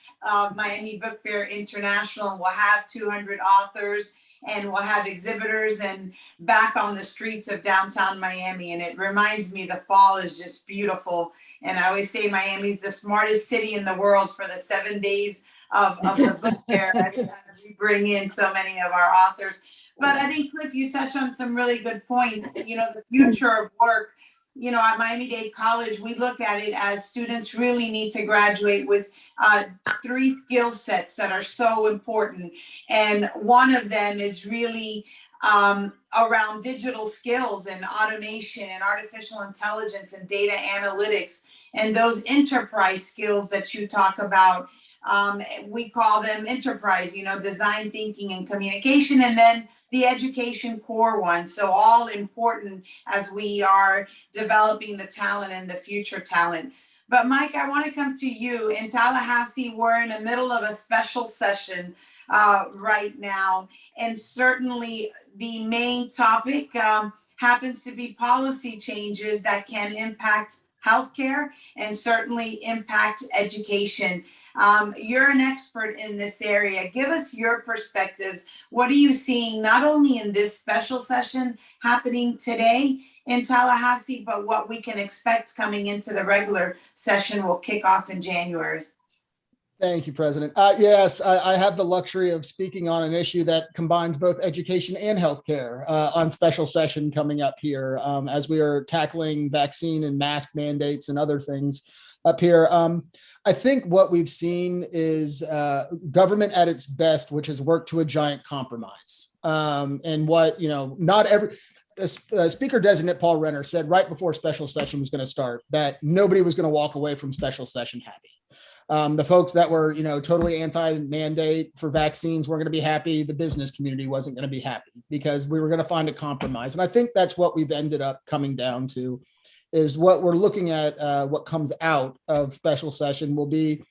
Miami Book Fair International, and we'll have 200 authors and we'll have exhibitors and back on the streets of downtown Miami. And it reminds me the fall is just beautiful. And I always say Miami's the smartest city in the world for the 7 days of the book fair as we bring in so many of our authors. But I think, Cliff, you touch on some really good points. The future of work, at Miami-Dade College, we look at it as students really need to graduate with 3 skill sets that are so important. And one of them is really around digital skills and automation and artificial intelligence and data analytics and those enterprise skills that you talk about. We call them enterprise, design thinking and communication, and then the education core one. So all important as we are developing the talent and the future talent. But Mike, I want to come to you. In Tallahassee, we're in the middle of a special session right now. And certainly the main topic happens to be policy changes that can impact healthcare, and certainly impact education. You're an expert in this area. Give us your perspectives. What are you seeing not only in this special session happening today in Tallahassee, but what we can expect coming into the regular session will kick off in January? Thank you, President. Yes, I have the luxury of speaking on an issue that combines both education and healthcare on special session coming up here as we are tackling vaccine and mask mandates and other things up here. I think what we've seen is government at its best, which has worked to a giant compromise. And what, not every Speaker Designate Paul Renner said right before special session was going to start that nobody was going to walk away from special session happy. The folks that were, totally anti-mandate for vaccines weren't going to be happy. The business community wasn't going to be happy because we were going to find a compromise. And I think that's what we've ended up coming down to is what we're looking at. What comes out of special session will be,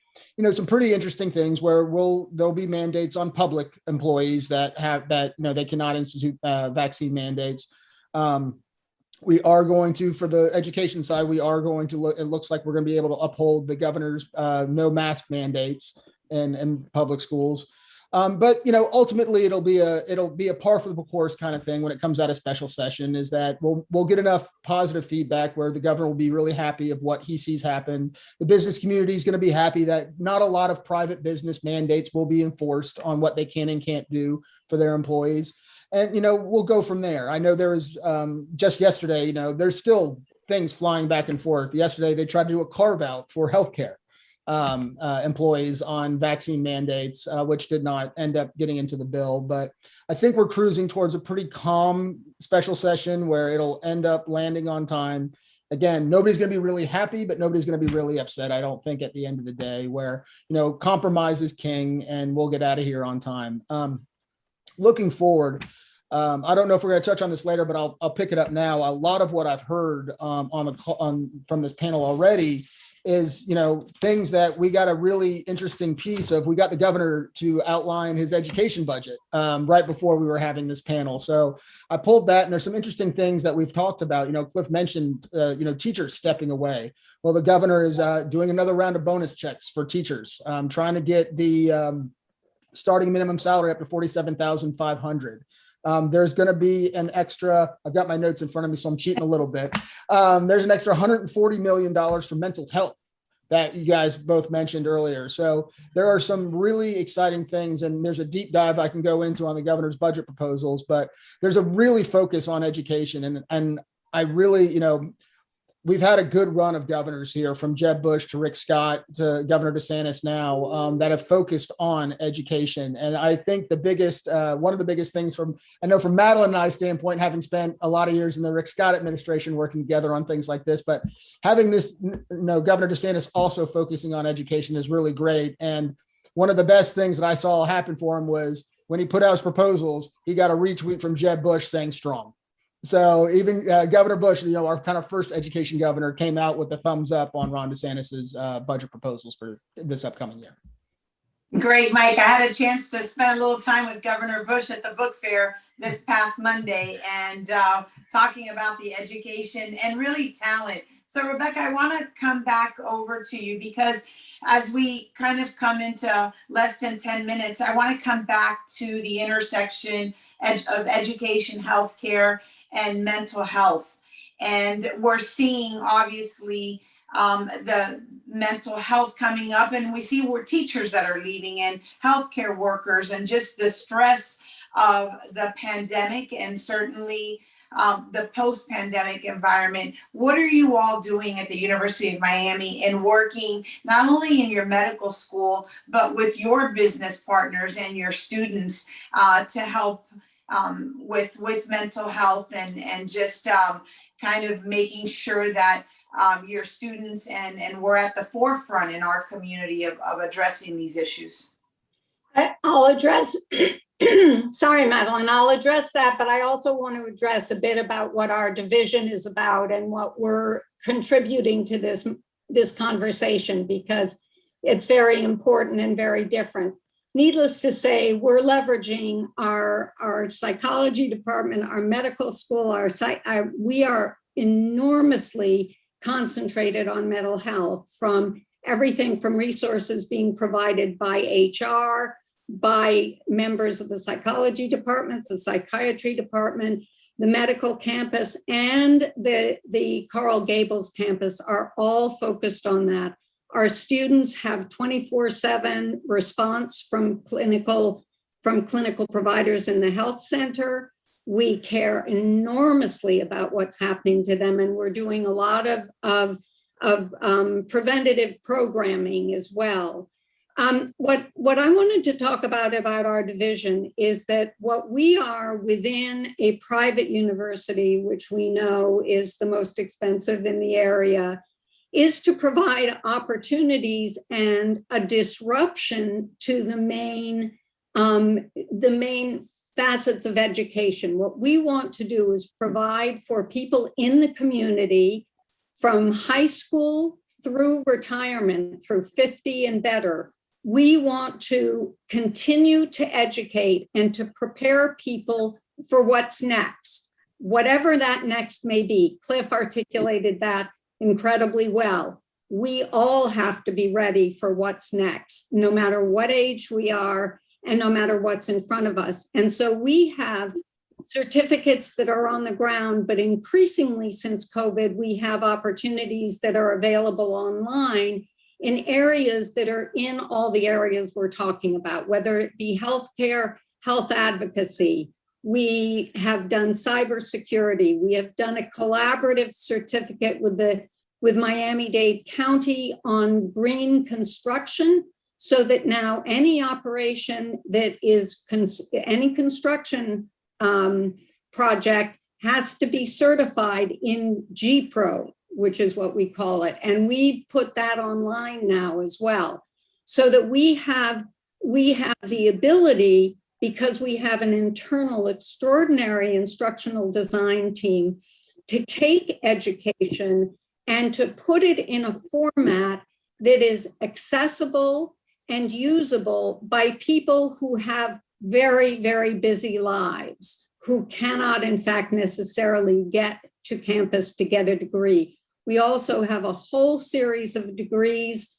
some pretty interesting things where there'll be mandates on public employees that they cannot institute vaccine mandates. We are going to, for the education side, we are going to look, it looks like we're going to be able to uphold the governor's no mask mandates in public schools. But, ultimately it'll be a par for the course kind of thing when it comes out of special session is that we'll get enough positive feedback where the governor will be really happy of what he sees happen. The business community is going to be happy that not a lot of private business mandates will be enforced on what they can and can't do for their employees. And, we'll go from there. I know there was just yesterday, there's still things flying back and forth. Yesterday, they tried to do a carve out for healthcare employees on vaccine mandates, which did not end up getting into the bill. But I think we're cruising towards a pretty calm special session where it'll end up landing on time. Again, nobody's going to be really happy, but nobody's going to be really upset. I don't think at the end of the day where, compromise is king and we'll get out of here on time. Looking forward, I don't know if we're going to touch on this later, but I'll pick it up now. A lot of what I've heard from this panel already is, things that we got a really interesting piece of. We got the governor to outline his education budget right before we were having this panel. So I pulled that, and there's some interesting things that we've talked about. Cliff mentioned, teachers stepping away. Well, the governor is doing another round of bonus checks for teachers, trying to get the starting minimum salary up to $47,500. There's going to be an extra, I've got my notes in front of me, so I'm cheating a little bit. There's an extra $140 million for mental health that you guys both mentioned earlier. So there are some really exciting things, and there's a deep dive I can go into on the governor's budget proposals, but there's a really focus on education. And I really, we've had a good run of governors here, from Jeb Bush to Rick Scott to Governor DeSantis now, that have focused on education. And I think the biggest, one of the biggest things from Madeline and I's standpoint, having spent a lot of years in the Rick Scott administration working together on things like this, but having this, Governor DeSantis also focusing on education is really great. And one of the best things that I saw happen for him was when he put out his proposals, he got a retweet from Jeb Bush saying strong. So even Governor Bush, our kind of first education governor, came out with the thumbs up on Ron DeSantis's budget proposals for this upcoming year. Great, Mike. I had a chance to spend a little time with Governor Bush at the book fair this past Monday and talking about the education and really talent. So Rebecca, I want to come back over to you because as we kind of come into less than 10 minutes, I want to come back to the intersection of education, healthcare, and mental health. And we're seeing obviously the mental health coming up, and we see more teachers that are leaving and healthcare workers, and just the stress of the pandemic and certainly the post-pandemic environment. What are you all doing at the University of Miami in working not only in your medical school, but with your business partners and your students to help with mental health and just kind of making sure that your students and we're at the forefront in our community of addressing these issues? I'll address, sorry, Madeline, I'll address that, but I also want to address a bit about what our division is about and what we're contributing to this conversation, because it's very important and very different. Needless to say, we're leveraging our psychology department, our medical school, we are enormously concentrated on mental health, from everything from resources being provided by HR, by members of the psychology department, the psychiatry department, the medical campus, and the Coral Gables campus are all focused on that. Our students have 24/7 response from clinical providers in the health center. We care enormously about what's happening to them, and we're doing a lot of preventative programming as well. What I wanted to talk about our division is that what we are within a private university, which we know is the most expensive in the area, is to provide opportunities and a disruption to the main facets of education. What we want to do is provide for people in the community from high school through retirement, through 50 and better. We want to continue to educate and to prepare people for what's next, whatever that next may be. Cliff articulated that incredibly well. We all have to be ready for what's next, no matter what age we are and no matter what's in front of us. And so we have certificates that are on the ground, but increasingly since COVID, we have opportunities that are available online in areas that are in all the areas we're talking about, whether it be healthcare, health advocacy. We have done cybersecurity. We have done a collaborative certificate with Miami-Dade County on green construction, so that now any operation that is any construction project has to be certified in GPRO, which is what we call it. And we've put that online now as well, so that we have the ability, because we have an internal extraordinary instructional design team, to take education and to put it in a format that is accessible and usable by people who have very, very busy lives, who cannot, in fact, necessarily get to campus to get a degree. We also have a whole series of degrees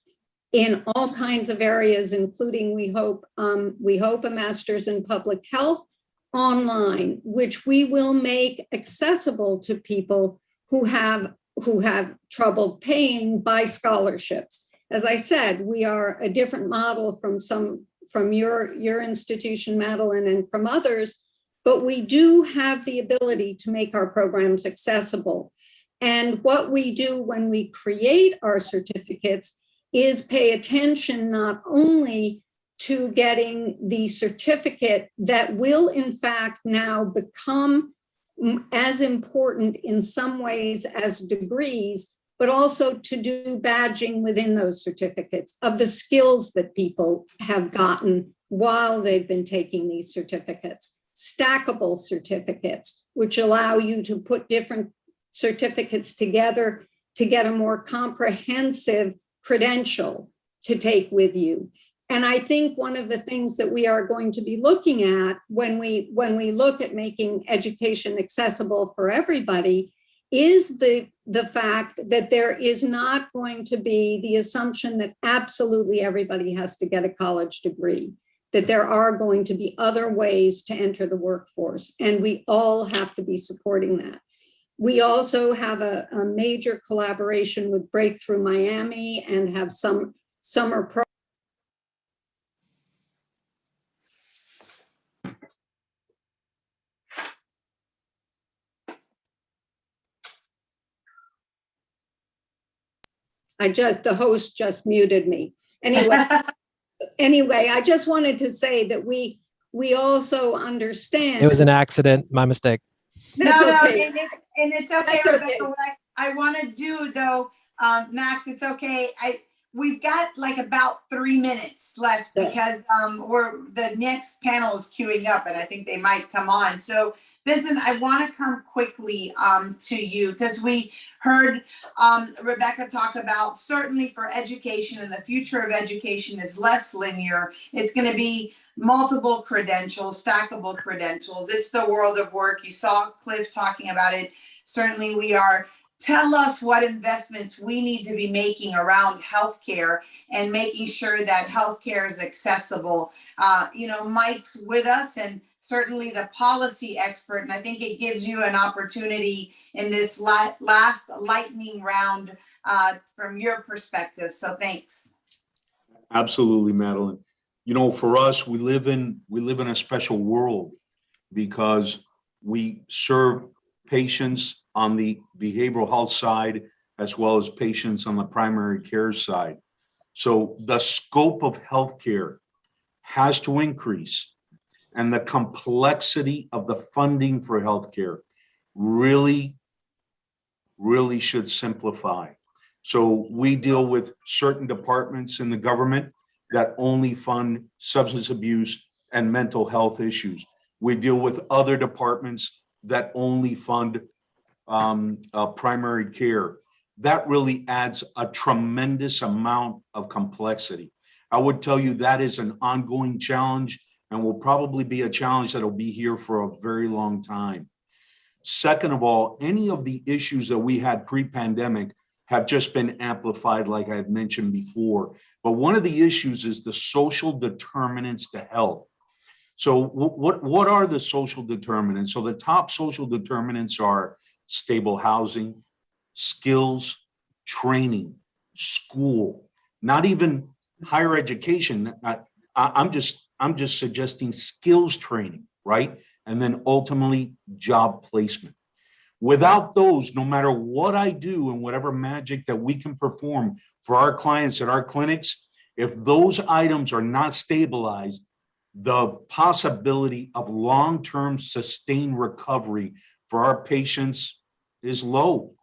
in all kinds of areas, including, we hope a master's in public health online, which we will make accessible to people who have trouble paying by scholarships. As I said, we are a different model from your institution, Madeline, and from others, but we do have the ability to make our programs accessible. And what we do when we create our certificates is pay attention not only to getting the certificate that will in fact now become as important in some ways as degrees, but also to do badging within those certificates of the skills that people have gotten while they've been taking these certificates. Stackable certificates, which allow you to put different certificates together to get a more comprehensive credential to take with you. And I think one of the things that we are going to be looking at when we look at making education accessible for everybody is the fact that there is not going to be the assumption that absolutely everybody has to get a college degree, that there are going to be other ways to enter the workforce, and we all have to be supporting that. We also have a major collaboration with Breakthrough Miami and have some summer programs. The host just muted me. Anyway, I just wanted to say that we also understand. It was an accident, my mistake. No, okay. and it's okay. That's Rebecca. okay. What I want to do though, Max, it's okay. We've got like about 3 minutes left because the next panel is queuing up and I think they might come on. So Vincent, I want to come quickly to you because we heard Rebecca talk about certainly for education, and the future of education is less linear. It's going to be multiple credentials, stackable credentials. It's the world of work. You saw Cliff talking about it. Certainly we are tell us what investments we need to be making around healthcare and making sure that healthcare is accessible. Mike's with us, and certainly the policy expert, and I think it gives you an opportunity in this last lightning round from your perspective. So thanks. Absolutely, Madeline. For us, we live in a special world because we serve patients on the behavioral health side as well as patients on the primary care side. So the scope of healthcare has to increase, and the complexity of the funding for healthcare really should simplify. So we deal with certain departments in the government that only fund substance abuse and mental health issues. We deal with other departments that only fund primary care. That really adds a tremendous amount of complexity. I would tell you that is an ongoing challenge and will probably be a challenge that'll be here for a very long time. Second of all, any of the issues that we had pre-pandemic have just been amplified, like I had mentioned before. But one of the issues is the social determinants to health. So what are the social determinants? So the top social determinants are stable housing, skills, training, school, not even higher education. I'm just suggesting skills training, right? And then ultimately job placement. Without those, no matter what I do and whatever magic that we can perform for our clients at our clinics, if those items are not stabilized, the possibility of long-term sustained recovery for our patients is low.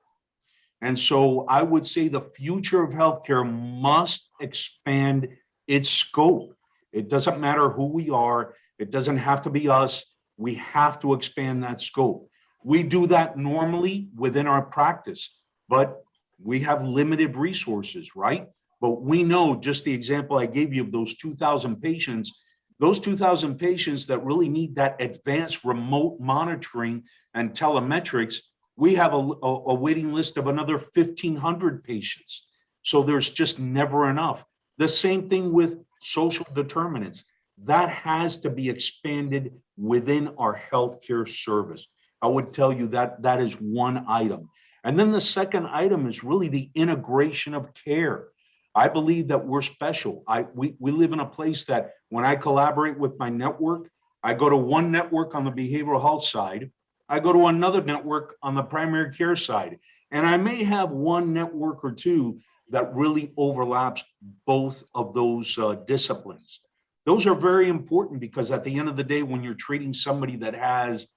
And so I would say the future of healthcare must expand its scope. It doesn't matter who we are. It doesn't have to be us. We have to expand that scope. We do that normally within our practice, but we have limited resources, right? But we know, just the example I gave you of those 2,000 patients, those 2,000 patients that really need that advanced remote monitoring and telemetrics, we have a waiting list of another 1,500 patients. So there's just never enough. The same thing with social determinants. That has to be expanded within our healthcare service. I would tell you that that is one item. And then the second item is really the integration of care. I believe that we're special. We live in a place that when I collaborate with my network, I go to one network on the behavioral health side, I go to another network on the primary care side, and I may have one network or two that really overlaps both of those disciplines. Those are very important because at the end of the day, when you're treating somebody that has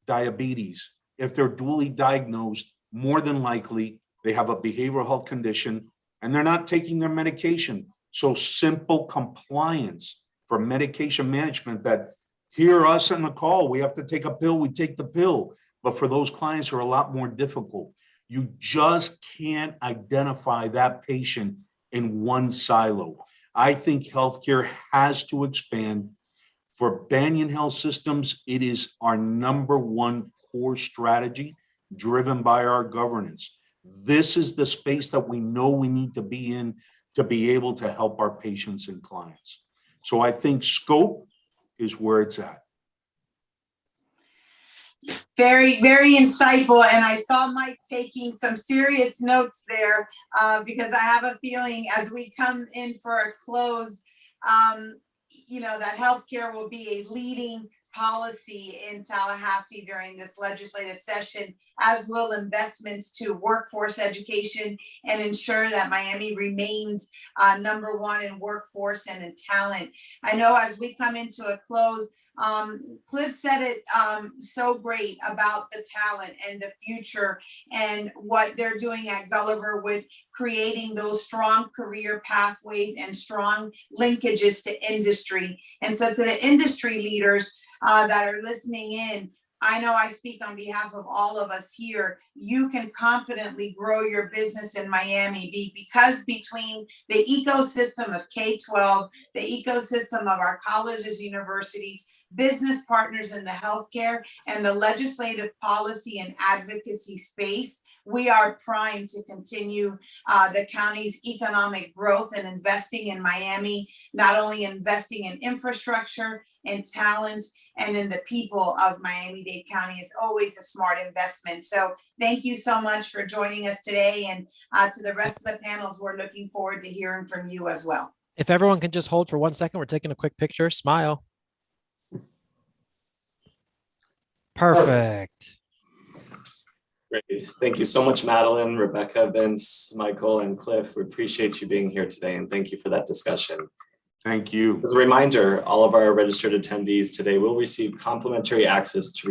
diabetes, if they're dually diagnosed, more than likely they have a behavioral health condition and they're not taking their medication. So simple compliance for medication management, that hear us on the call, we have to take a pill, we take the pill. But for those clients who are a lot more difficult, you just can't identify that patient in one silo. I think healthcare has to expand. For Banyan Health Systems, it is our number one core strategy driven by our governance. This is the space that we know we need to be in to be able to help our patients and clients. So I think scope is where it's at. Very, very insightful. And I saw Mike taking some serious notes there because I have a feeling as we come in for a close, that healthcare will be a leading policy in Tallahassee during this legislative session, as will investments to workforce education and ensure that Miami remains number one in workforce and in talent. I know as we come into a close, Cliff said it so great about the talent and the future and what they're doing at Gulliver with creating those strong career pathways and strong linkages to industry. And so to the industry leaders that are listening in, I know I speak on behalf of all of us here. You can confidently grow your business in Miami because between the ecosystem of K-12, the ecosystem of our colleges, universities, business partners in the healthcare, and the legislative policy and advocacy space, we are primed to continue the county's economic growth and investing in Miami, not only investing in infrastructure and talent and in the people of Miami-Dade County is always a smart investment. So thank you so much for joining us today. And to the rest of the panels, we're looking forward to hearing from you as well. If everyone can just hold for 1 second, we're taking a quick picture. Smile. Perfect. Great. Thank you so much, Madeline, Rebecca, Vince, Michael, and Cliff. We appreciate you being here today, and thank you for that discussion. Thank you. As a reminder, all of our registered attendees today will receive complimentary access to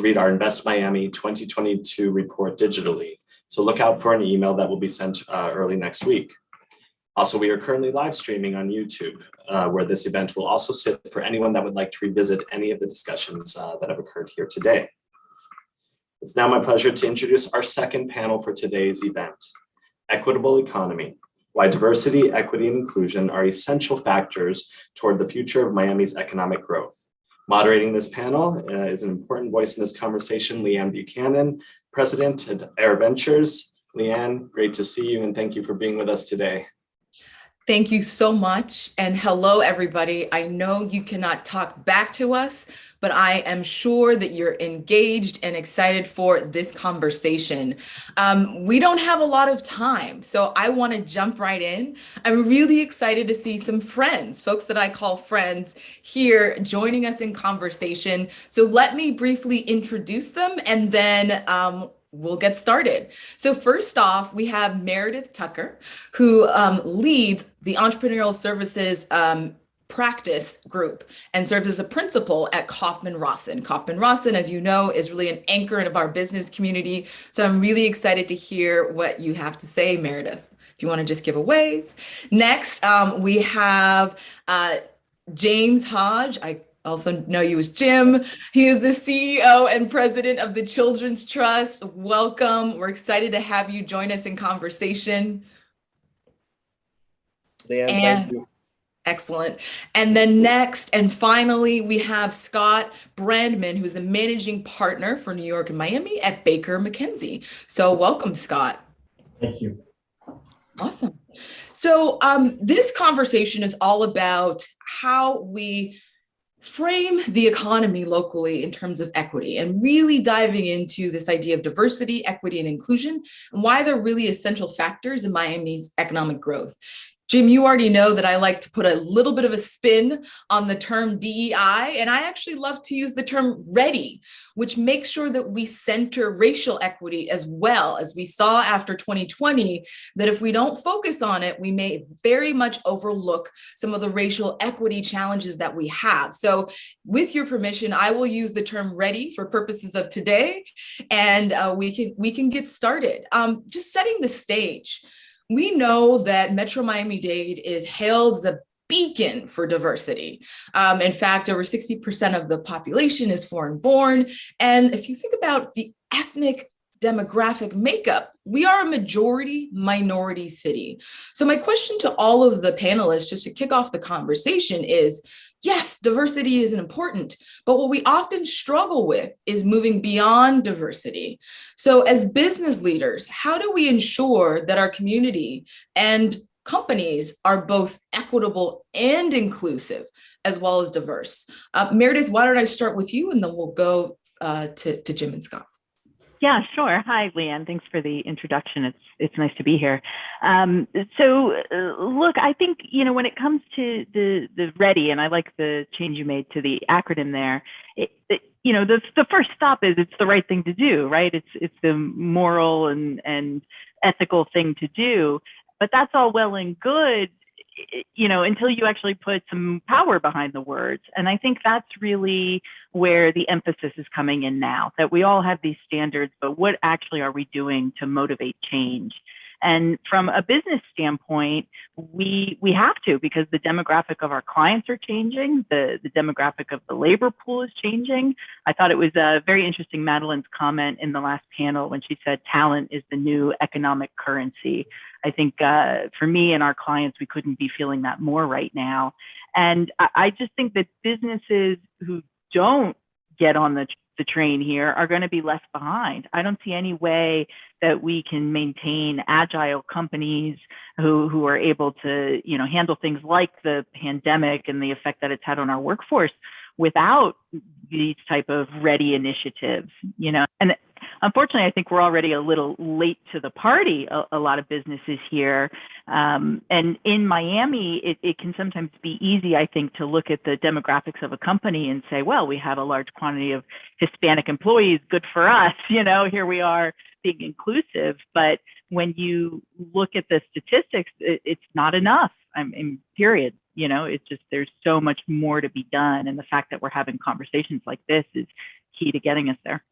read our Invest Miami 2022 report digitally. So look out for an email that will be sent early next week. Also, we are currently live streaming on YouTube, where this event will also sit for anyone that would like to revisit any of the discussions that have occurred here today. It's now my pleasure to introduce our second panel for today's event, Equitable Economy, Why Diversity, Equity, and Inclusion are Essential Factors Toward the Future of Miami's Economic Growth. Moderating this panel is an important voice in this conversation, Leanne Buchanan, President at Air Ventures. Leanne, great to see you and thank you for being with us today. Thank you so much. And hello, everybody. I know you cannot talk back to us, but I am sure that you're engaged and excited for this conversation. We don't have a lot of time, so I want to jump right in. I'm really excited to see some friends, folks that I call friends, here joining us in conversation. So let me briefly introduce them and then we'll get started. So first off, we have Meredith Tucker, who leads the Entrepreneurial Services practice group and serves as a principal at Kaufman Rawson. Kaufman Rawson, as you know, is really an anchor of our business community. So I'm really excited to hear what you have to say, Meredith. If you want to just give a wave. Next, we have James Hodge. I also know you as Jim. He is the CEO and president of the Children's Trust. Welcome. We're excited to have you join us in conversation. Dan, thank you. Excellent. And then next, and finally, we have Scott Brandman, who's the managing partner for New York and Miami at Baker McKenzie. So welcome, Scott. Thank you. Awesome. So this conversation is all about how we frame the economy locally in terms of equity and really diving into this idea of diversity, equity, and inclusion, and why they're really essential factors in Miami's economic growth. Jim, you already know that I like to put a little bit of a spin on the term DEI, and I actually love to use the term READY, which makes sure that we center racial equity as well. As we saw after 2020, that if we don't focus on it, we may very much overlook some of the racial equity challenges that we have. So with your permission, I will use the term READY for purposes of today, and we can get started. Just setting the stage. We know that Metro Miami-Dade is hailed as a beacon for diversity. In fact, over 60% of the population is foreign born. And if you think about the ethnic demographic makeup, we are a majority minority city. So my question to all of the panelists, just to kick off the conversation, is yes, diversity is important, but what we often struggle with is moving beyond diversity. So as business leaders, how do we ensure that our community and companies are both equitable and inclusive, as well as diverse? Meredith, why don't I start with you, and then we'll go to Jim and Scott. Yeah, sure. Hi, Leanne. Thanks for the introduction. It's nice to be here. So look, I think, when it comes to the READY, and I like the change you made to the acronym there, the first stop is it's the right thing to do, right? It's the moral and ethical thing to do, but that's all well and good, until you actually put some power behind the words. And I think that's really where the emphasis is coming in now, that we all have these standards, but what actually are we doing to motivate change? And from a business standpoint, we have to, because the demographic of our clients are changing, the demographic of the labor pool is changing. I thought it was very interesting, Madeline's comment in the last panel when she said talent is the new economic currency. I think for me and our clients, we couldn't be feeling that more right now. And I just think that businesses who don't get on the the train here are going to be left behind. I don't see any way that we can maintain agile companies who are able to, handle things like the pandemic and the effect that it's had on our workforce without these type of ready initiatives, and unfortunately, I think we're already a little late to the party, a lot of businesses here. And in Miami, it can sometimes be easy, I think, to look at the demographics of a company and say, well, we have a large quantity of Hispanic employees, good for us, here we are being inclusive. But when you look at the statistics, it's not enough. Period. It's just, there's so much more to be done. And the fact that we're having conversations like this is key to getting us there.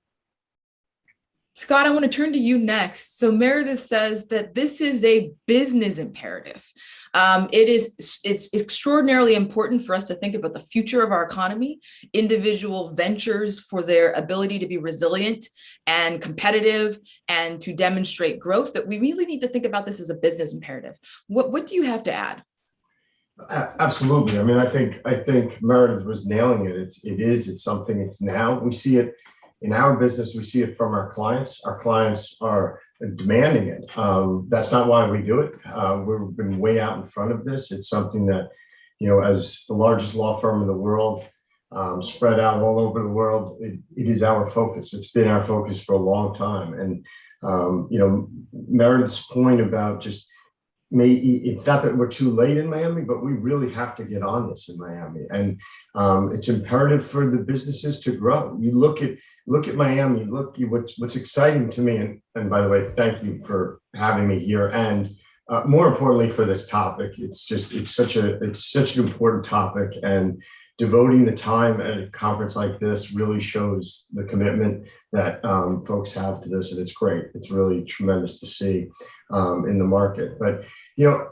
Scott, I want to turn to you next. So Meredith says that this is a business imperative. It's extraordinarily important for us to think about the future of our economy, individual ventures for their ability to be resilient and competitive and to demonstrate growth, that we really need to think about this as a business imperative. What do you have to add? Absolutely. I mean, I think Meredith was nailing it. It's something, it's now. We see it in our business, we see it from our clients. Our clients are demanding it. That's not why we do it. We've been way out in front of this. It's something that, as the largest law firm in the world, spread out all over the world, it is our focus. It's been our focus for a long time. And, Meredith's point about it's not that we're too late in Miami, but we really have to get on this in Miami. And it's imperative for the businesses to grow. You look at Miami, what's exciting to me, and by the way, thank you for having me here. And more importantly for this topic, it's such an important topic, and devoting the time at a conference like this really shows the commitment that folks have to this. And it's great. It's really tremendous to see in the market. But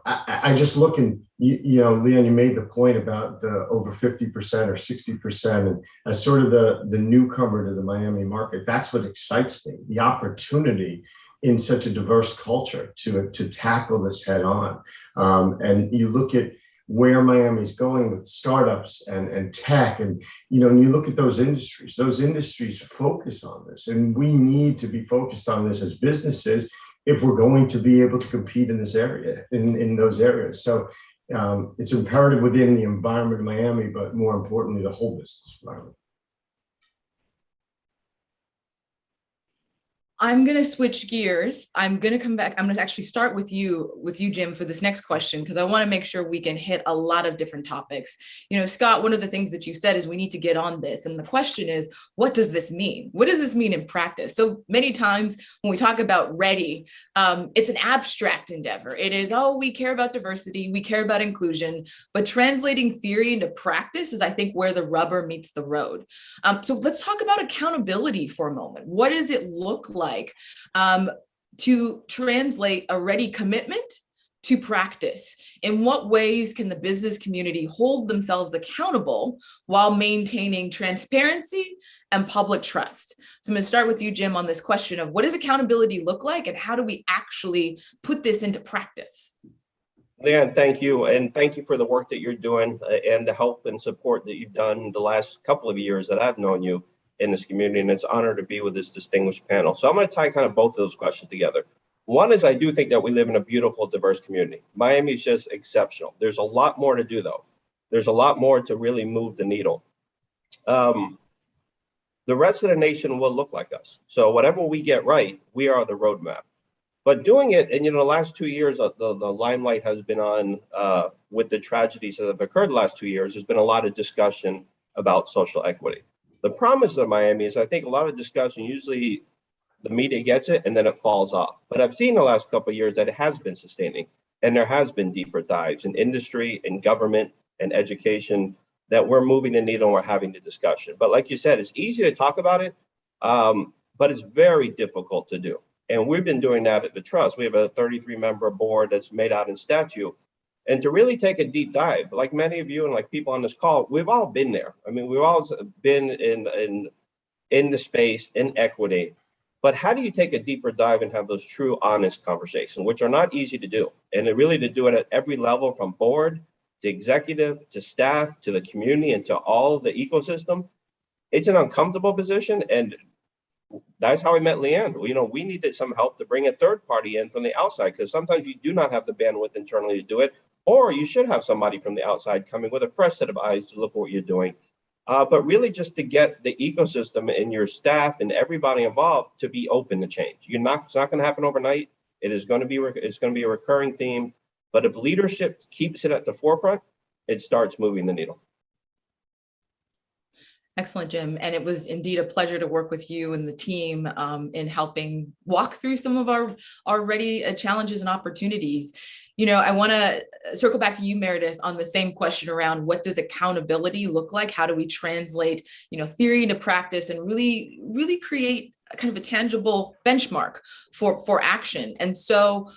I just look, and Leanne, you made the point about the over 50% or 60%, and as sort of the newcomer to the Miami market. That's what excites me, the opportunity in such a diverse culture to tackle this head on. And you look at where Miami's going with startups and tech, and and you look at those industries focus on this, and we need to be focused on this as businesses if we're going to be able to compete in this area, in those areas. So it's imperative within the environment of Miami, but more importantly, the whole business environment. I'm going to switch gears. I'm going to come back. I'm going to actually start with you, Jim, for this next question, because I want to make sure we can hit a lot of different topics. Scott, one of the things that you said is we need to get on this. And the question is, what does this mean? What does this mean in practice? So many times when we talk about ready, it's an abstract endeavor. It is, we care about diversity, we care about inclusion, but translating theory into practice is, I think, where the rubber meets the road. So let's talk about accountability for a moment. What does it look like to translate a ready commitment to practice? In what ways can the business community hold themselves accountable while maintaining transparency and public trust? So I'm going to start with you, Jim, on this question of what does accountability look like, and how do we actually put this into practice? Leanne, thank you. And thank you for the work that you're doing and the help and support that you've done the last couple of years that I've known you in this community. And it's an honor to be with this distinguished panel. So I'm going to tie kind of both of those questions together. One is, I do think that we live in a beautiful, diverse community. Miami is just exceptional. There's a lot more to do, though. There's a lot more to really move the needle. The rest of the nation will look like us. So whatever we get right, we are the roadmap. But doing it, and the last 2 years, the limelight has been on with the tragedies that have occurred the last 2 years. There's been a lot of discussion about social equity. The promise of Miami is, I think, a lot of discussion, usually the media gets it and then it falls off. But I've seen the last couple of years that it has been sustaining, and there has been deeper dives in industry and government and education, that we're moving the needle and we're having the discussion. But like you said, it's easy to talk about it, but it's very difficult to do. And we've been doing that at the Trust. We have a 33-member board that's made out in statute. And to really take a deep dive, like many of you and like people on this call, we've all been there. I mean, we've all been in the space, in equity. But how do you take a deeper dive and have those true, honest conversations, which are not easy to do? And really to do it at every level, from board to executive to staff to the community and to all the ecosystem. it's an uncomfortable position. And that's how I met Leanne. We needed some help to bring a third party in from the outside, because sometimes you do not have the bandwidth internally to do it, or you should have somebody from the outside coming with a fresh set of eyes to look at what you're doing. But really just to get the ecosystem and your staff and everybody involved to be open to change. It's not going to happen overnight. It's going to be a recurring theme. But if leadership keeps it at the forefront, it starts moving the needle. Excellent, Jim. And it was indeed a pleasure to work with you and the team in helping walk through some of our already challenges and opportunities. I want to circle back to you, Meredith, on the same question around what does accountability look like? How do we translate, theory into practice and really, really create kind of a tangible benchmark for action? And so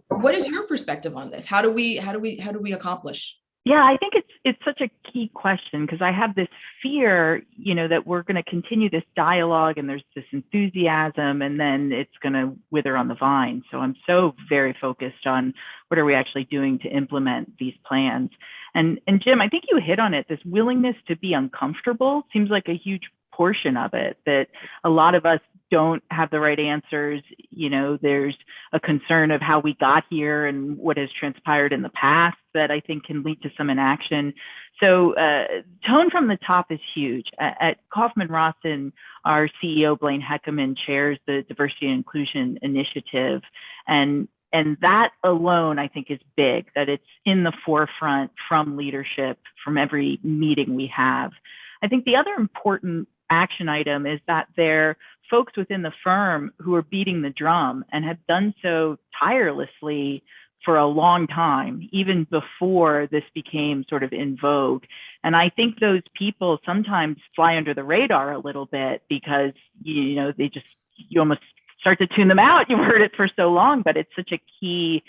what is your perspective on this? How do we accomplish? Yeah, I think it's such a key question, because I have this fear, that we're going to continue this dialogue and there's this enthusiasm and then it's going to wither on the vine. So I'm so very focused on what are we actually doing to implement these plans. And Jim, I think you hit on it. This willingness to be uncomfortable seems like a huge portion of it, that a lot of us don't have the right answers. There's a concern of how we got here and what has transpired in the past that I think can lead to some inaction. So tone from the top is huge. At Kaufman Rawson, our CEO, Blaine Heckerman, chairs the Diversity and Inclusion Initiative. And that alone, I think, is big, that it's in the forefront from leadership, from every meeting we have. I think the other important action item is that there are folks within the firm who are beating the drum and have done so tirelessly for a long time, even before this became sort of in vogue. And I think those people sometimes fly under the radar a little bit because, you almost start to tune them out. You've heard it for so long, but it's such a key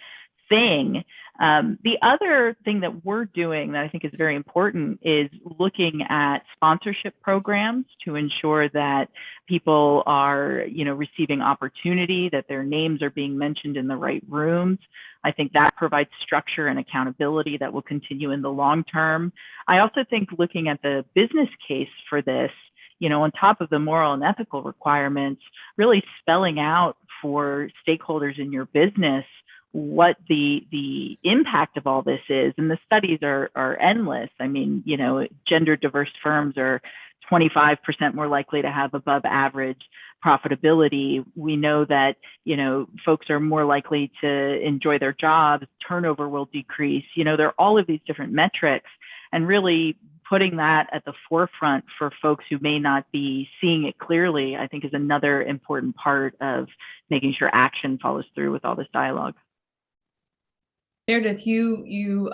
thing. The other thing that we're doing that I think is very important is looking at sponsorship programs to ensure that people are, receiving opportunity, that their names are being mentioned in the right rooms. I think that provides structure and accountability that will continue in the long term. I also think looking at the business case for this, on top of the moral and ethical requirements, really spelling out for stakeholders in your business what the impact of all this is. And the studies are endless. I mean, gender diverse firms are 25% more likely to have above average profitability. We know that, folks are more likely to enjoy their jobs, turnover will decrease. There are all of these different metrics, and really putting that at the forefront for folks who may not be seeing it clearly, I think, is another important part of making sure action follows through with all this dialogue. Meredith, you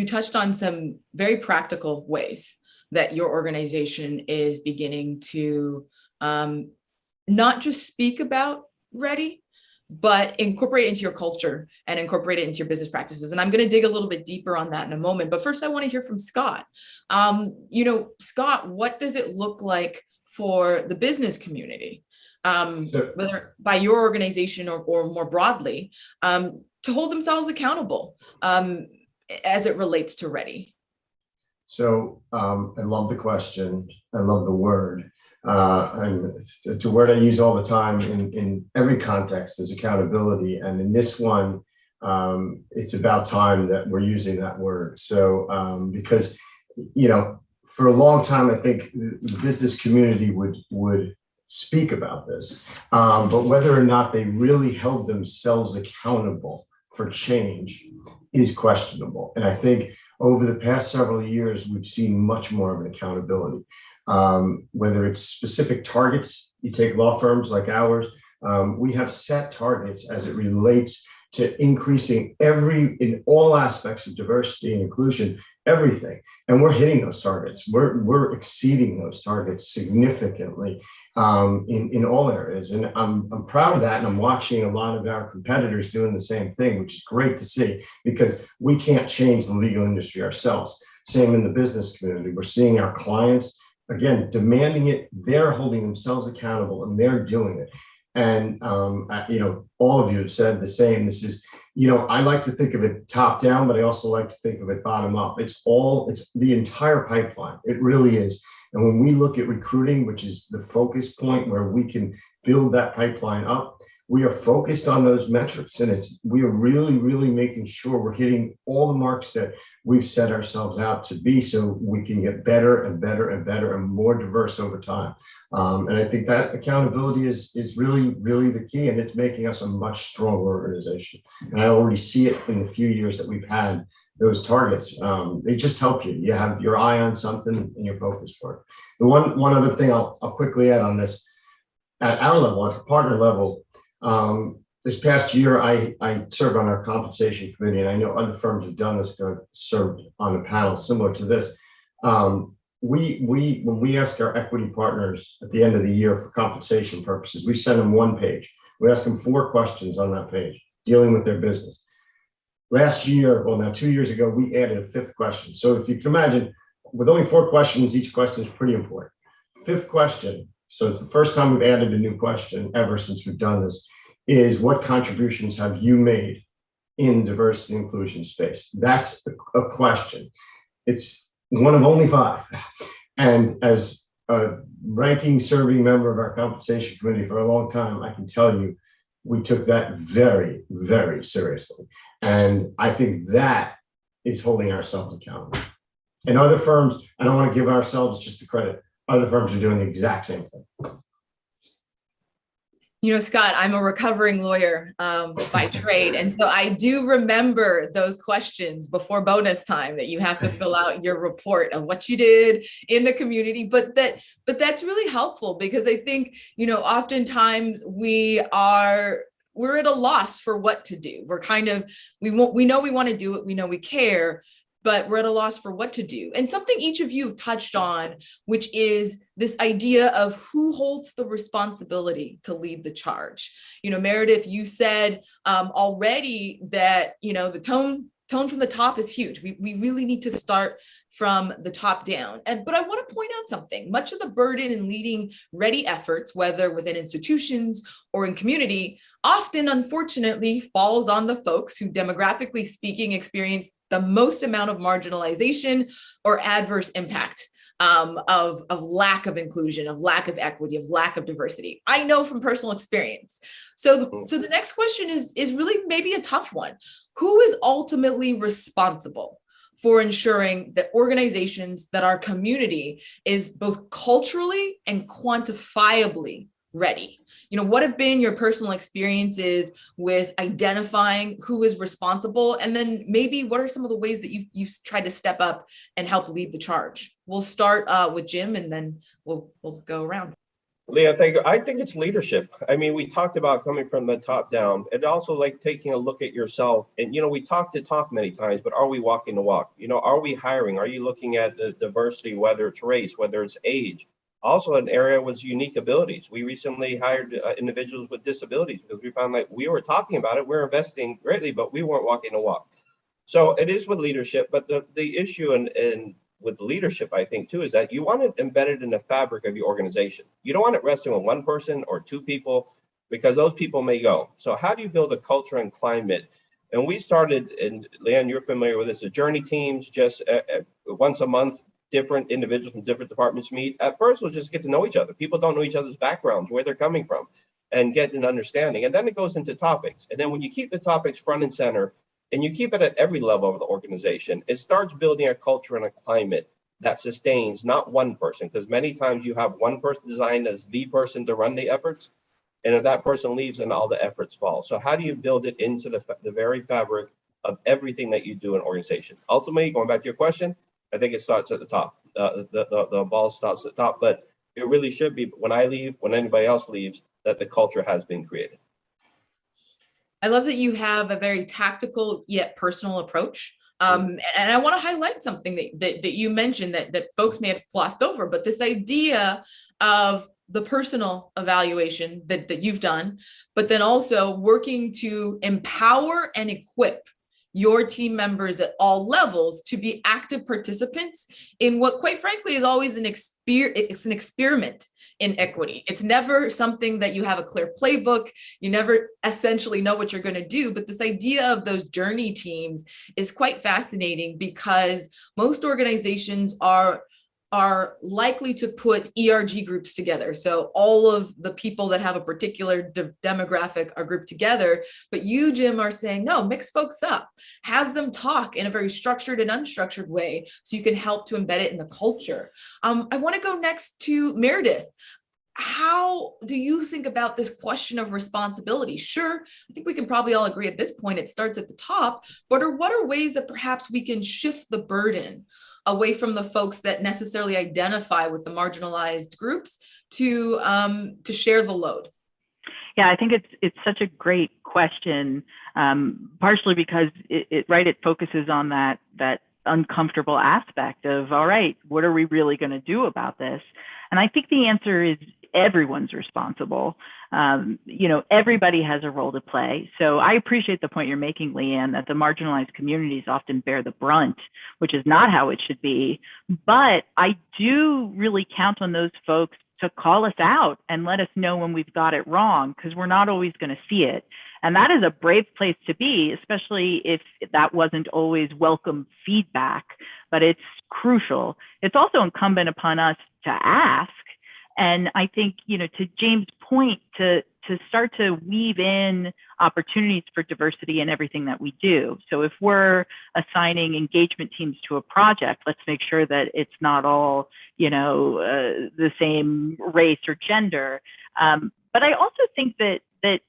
touched on some very practical ways that your organization is beginning to not just speak about Ready, but incorporate it into your culture and incorporate it into your business practices. And I'm going to dig a little bit deeper on that in a moment. But first, I want to hear from Scott. Scott, what does it look like for the business community, whether by your organization or more broadly, to hold themselves accountable as it relates to Ready? So I love the question. I love the word. And it's a word I use all the time in every context, is accountability. And in this one, it's about time that we're using that word. So because, for a long time, I think the business community would speak about this, but whether or not they really held themselves accountable for change is questionable. And I think over the past several years, we've seen much more of an accountability, whether it's specific targets. You take law firms like ours, we have set targets as it relates to increasing in all aspects of diversity and inclusion, everything. And we're hitting those targets. We're exceeding those targets significantly in all areas. And I'm proud of that. And I'm watching a lot of our competitors doing the same thing, which is great to see, because we can't change the legal industry ourselves. Same in the business community. We're seeing our clients, again, demanding it. They're holding themselves accountable and they're doing it. And, all of you have said the same. This is, I like to think of it top down, but I also like to think of it bottom up. It's the entire pipeline. It really is. And when we look at recruiting, which is the focus point where we can build that pipeline up, we are focused on those metrics, and we are really, really making sure we're hitting all the marks that we've set ourselves out to be, so we can get better and better and better and more diverse over time. And I think that accountability is really, really the key, and it's making us a much stronger organization. And I already see it in the few years that we've had those targets. They just help you. You have your eye on something and you're focused for it. The one other thing I'll quickly add on this, at our level, at the partner level, this past year, I served on our compensation committee, and I know other firms have done this, served on a panel similar to this. When we ask our equity partners at the end of the year for compensation purposes, we send them one page. We ask them 4 questions on that page dealing with their business. Last year, well, now 2 years ago, we added a 5th question. So if you can imagine, with only 4 questions, each question is pretty important. 5th question, so it's the first time we've added a new question ever since we've done this, is what contributions have you made in diversity and inclusion space? That's a question. It's one of only 5. And as a ranking serving member of our compensation committee for a long time, I can tell you, we took that very, very seriously. And I think that is holding ourselves accountable. And other firms, I don't want to give ourselves just the credit, other firms are doing the exact same thing. You know, Scott, I'm a recovering lawyer by trade. And so I do remember those questions before bonus time that you have to fill out your report of what you did in the community. But that's really helpful, because I think, you know, oftentimes we're at a loss for what to do. We're kind of, we know we want to do it. We know we care, but we're at a loss for what to do. And something each of you have touched on, which is this idea of who holds the responsibility to lead the charge. You know, Meredith, you said already that, you know, the tone from the top is huge. We really need to start from the top down. But I want to point out something. Much of the burden in leading ready efforts, whether within institutions or in community, often, unfortunately, falls on the folks who, demographically speaking, experience the most amount of marginalization or adverse impact of lack of inclusion, of lack of equity, of lack of diversity. I know from personal experience. So the next question is really maybe a tough one. Who is ultimately responsible for ensuring that organizations, that our community is both culturally and quantifiably ready? You know, what have been your personal experiences with identifying who is responsible? And then maybe what are some of the ways that you've tried to step up and help lead the charge? We'll start with Jim, and then we'll go around. Leah, I think it's leadership. I mean, we talked about coming from the top down, and also like taking a look at yourself. And, you know, we talk the talk many times, but are we walking the walk? You know, are we hiring? Are you looking at the diversity, whether it's race, whether it's age? Also, an area was unique abilities. We recently hired individuals with disabilities because we found that we were talking about it, we're investing greatly, but we weren't walking the walk. So it is with leadership, but the issue and with leadership, I think, too, is that you want it embedded in the fabric of your organization. You don't want it resting on one person or 2 people, because those people may go. So how do you build a culture and climate? And we started, and Leanne, you're familiar with this, the journey teams, just once a month, different individuals from different departments meet. At first, we'll just get to know each other. People don't know each other's backgrounds, where they're coming from, and get an understanding. And then it goes into topics. And then when you keep the topics front and center, and you keep it at every level of the organization, it starts building a culture and a climate that sustains not one person, because many times you have one person designed as the person to run the efforts. And if that person leaves, then all the efforts fall. So how do you build it into the very fabric of everything that you do in an organization? Ultimately, going back to your question, I think it starts at the top. The ball starts at the top, but it really should be, when I leave, when anybody else leaves, that the culture has been created. I love that you have a very tactical yet personal approach. And I want to highlight something that you mentioned that folks may have glossed over, but this idea of the personal evaluation that you've done, but then also working to empower and equip your team members at all levels to be active participants in what, quite frankly, is always an experiment in equity. It's never something that you have a clear playbook. You never essentially know what you're going to do. But this idea of those journey teams is quite fascinating, because most organizations are are likely to put ERG groups together. So all of the people that have a particular demographic are grouped together, but you, Jim, are saying, no, mix folks up, have them talk in a very structured and unstructured way so you can help to embed it in the culture. I want to go next to Meredith. How do you think about this question of responsibility? Sure, I think we can probably all agree at this point it starts at the top, but what are ways that perhaps we can shift the burden away from the folks that necessarily identify with the marginalized groups to share the load? Yeah, I think it's such a great question, partially because it focuses on that uncomfortable aspect of, all right, what are we really going to do about this? And I think the answer is everyone's responsible. Everybody has a role to play. So I appreciate the point you're making, Leanne, that the marginalized communities often bear the brunt, which is not how it should be. But I do really count on those folks to call us out and let us know when we've got it wrong, because we're not always going to see it. And that is a brave place to be, especially if that wasn't always welcome feedback, but it's crucial. It's also incumbent upon us to ask. And I think, to James' point, to start to weave in opportunities for diversity in everything that we do. So if we're assigning engagement teams to a project, let's make sure that it's not all, the same race or gender. But I also think that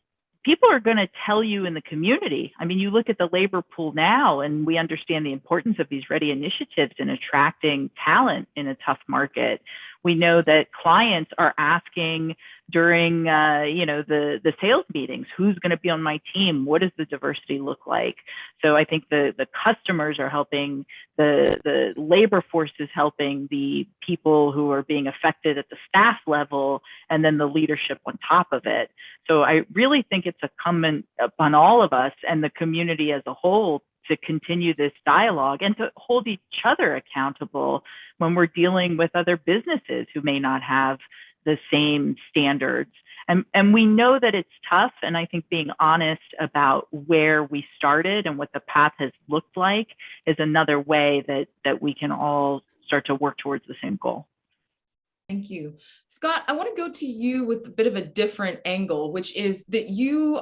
people are going to tell you in the community. I mean, you look at the labor pool now, and we understand the importance of these ready initiatives in attracting talent in a tough market. We know that clients are asking during, the sales meetings, who's going to be on my team? What does the diversity look like? So I think the customers are helping, the labor force is helping the people who are being affected at the staff level, and then the leadership on top of it. So I really think it's incumbent upon all of us and the community as a whole to continue this dialogue and to hold each other accountable when we're dealing with other businesses who may not have the same standards. And we know that it's tough. And I think being honest about where we started and what the path has looked like is another way that we can all start to work towards the same goal. Thank you. Scott, I want to go to you with a bit of a different angle, which is that you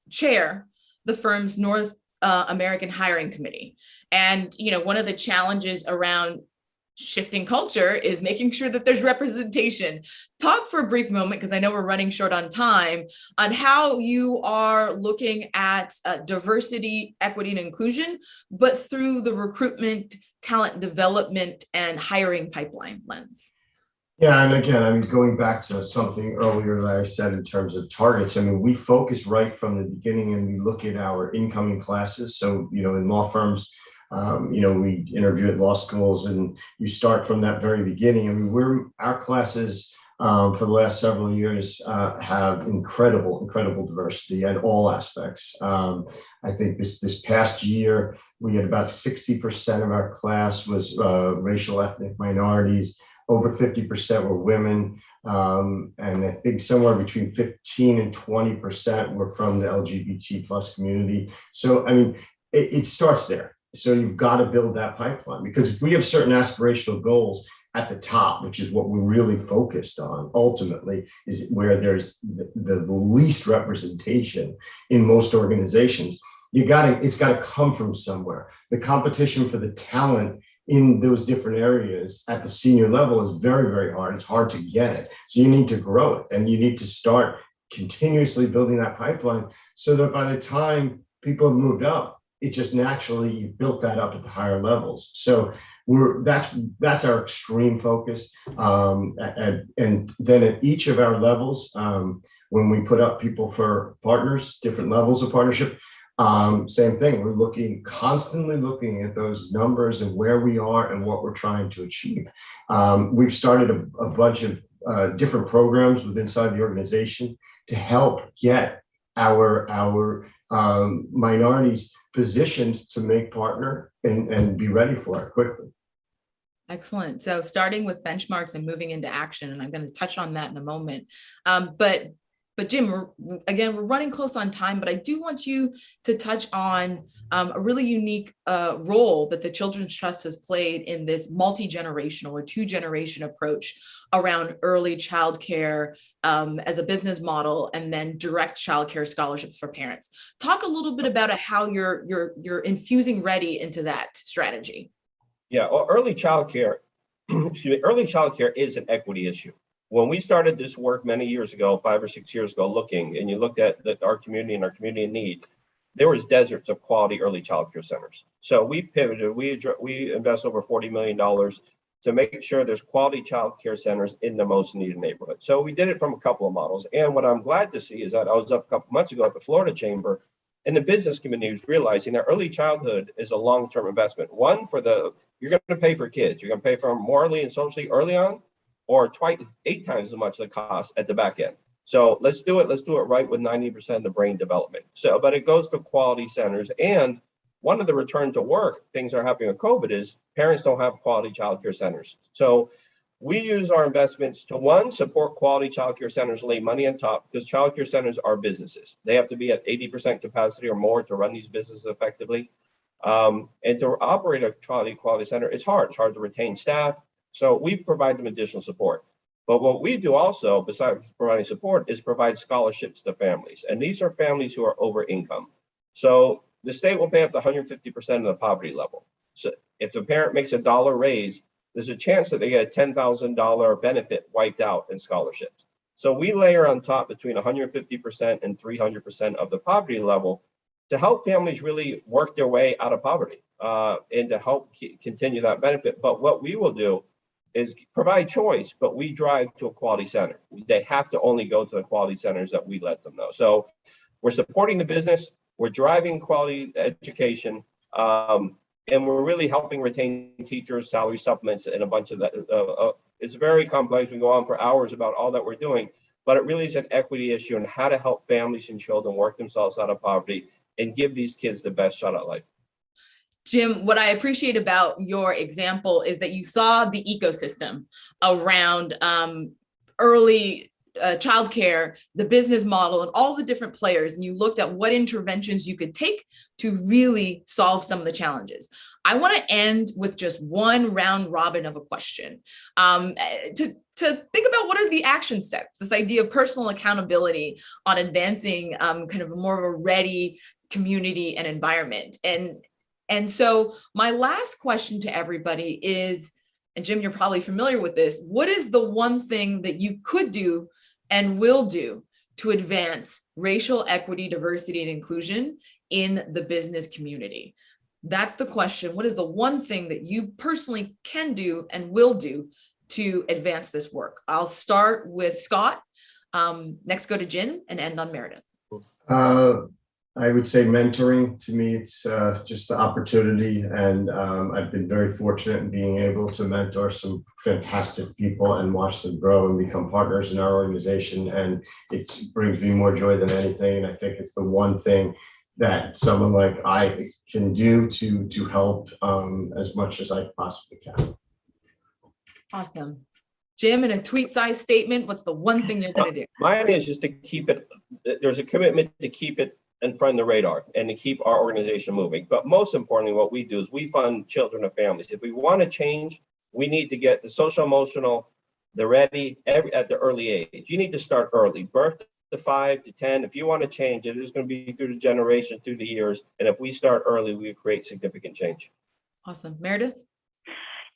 chair the firm's North American Hiring Committee. And, one of the challenges around shifting culture is making sure that there's representation. Talk for a brief moment, because I know we're running short on time, on how you are looking at diversity, equity, and inclusion, but through the recruitment, talent development, and hiring pipeline lens. Yeah, and again, going back to something earlier that I said in terms of targets, we focus right from the beginning and we look at our incoming classes. So, in law firms, we interview at law schools and you start from that very beginning. Our classes for the last several years have incredible diversity at all aspects. I think this past year, we had about 60% of our class was racial ethnic minorities. Over 50% were women, and I think somewhere between 15 and 20% were from the LGBT plus community. So, it starts there. So you've got to build that pipeline, because if we have certain aspirational goals at the top, which is what we're really focused on, ultimately, is where there's the least representation in most organizations, it's got to come from somewhere. The competition for the talent in those different areas at the senior level is very, very hard. It's hard to get it. So you need to grow it, and you need to start continuously building that pipeline so that by the time people have moved up, it just naturally, you've built that up at the higher levels. So that's our extreme focus. And then at each of our levels, when we put up people for partners, different levels of partnership, same thing. We're constantly looking at those numbers and where we are and what we're trying to achieve. We've started a bunch of different programs inside the organization to help get our minorities positioned to make partner and be ready for it quickly. Excellent. So starting with benchmarks and moving into action, and I'm going to touch on that in a moment. But But Jim, we're running close on time, but I do want you to touch on a really unique role that the Children's Trust has played in this multi-generational or two-generation approach around early childcare as a business model, and then direct childcare scholarships for parents. Talk a little bit about how you're infusing Ready into that strategy. Yeah, well, early childcare, early childcare is an equity issue. When we started this work many years ago, 5 or 6 years ago, looking, and you looked at our community and our community in need, there was deserts of quality early childcare centers. So we pivoted. We invest over $40 million to make sure there's quality childcare centers in the most needed neighborhoods. So we did it from a couple of models. And what I'm glad to see is that I was up a couple months ago at the Florida Chamber, and the business community is realizing that early childhood is a long-term investment. One, you're going to pay for kids. You're going to pay for them morally and socially early on, or 8 times as much the cost at the back end. So let's do it. Let's do it right with 90% of the brain development. So, but it goes to quality centers. And one of the return to work things that are happening with COVID is parents don't have quality childcare centers. So we use our investments to, one, support quality childcare centers, lay money on top, because childcare centers are businesses. They have to be at 80% capacity or more to run these businesses effectively. And to operate a quality center, it's hard. It's hard to retain staff. So we provide them additional support. But what we do also, besides providing support, is provide scholarships to families. And these are families who are over income. So the state will pay up to 150% of the poverty level. So if the parent makes a dollar raise, there's a chance that they get a $10,000 benefit wiped out in scholarships. So we layer on top between 150% and 300% of the poverty level to help families really work their way out of poverty and to help continue that benefit. But what we will do is provide choice, but we drive to a quality center. They have to only go to the quality centers that we let them know. So we're supporting the business, we're driving quality education, and we're really helping retain teachers, salary supplements, and a bunch of that. It's very complex. We go on for hours about all that we're doing, but it really is an equity issue and how to help families and children work themselves out of poverty and give these kids the best shot at life. Jim, what I appreciate about your example is that you saw the ecosystem around early childcare, the business model, and all the different players, and you looked at what interventions you could take to really solve some of the challenges. I want to end with just one round robin of a question to think about what are the action steps, this idea of personal accountability on advancing kind of more of a ready community and environment. And so my last question to everybody is, and Jim, you're probably familiar with this, what is the one thing that you could do and will do to advance racial equity, diversity, and inclusion in the business community? That's the question. What is the one thing that you personally can do and will do to advance this work? I'll start with Scott, next go to Jen, and end on Meredith. I would say mentoring. To me, it's just the opportunity, and I've been very fortunate in being able to mentor some fantastic people and watch them grow and become partners in our organization, and it brings me more joy than anything. And I think it's the one thing that someone like I can do to help as much as I possibly can. Awesome. Jim, in a tweet-sized statement, what's the one thing you're going to do? Mine is just to keep it, there's a commitment to keep it in front of the radar and to keep our organization moving. But most importantly, what we do is we fund children and families. If we want to change, we need to get the social emotional, the ready at the early age. You need to start early, birth to 5 to 10. If you want to change, it is going to be through the generation, through the years. And if we start early, we create significant change. Awesome. Meredith?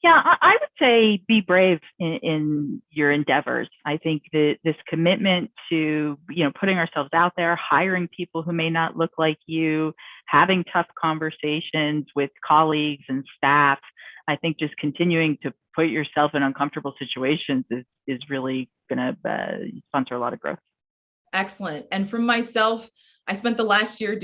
Yeah, I would say be brave in your endeavors. I think that this commitment to, putting ourselves out there, hiring people who may not look like you, having tough conversations with colleagues and staff, I think just continuing to put yourself in uncomfortable situations is really going to sponsor a lot of growth. Excellent. And for myself, I spent the last year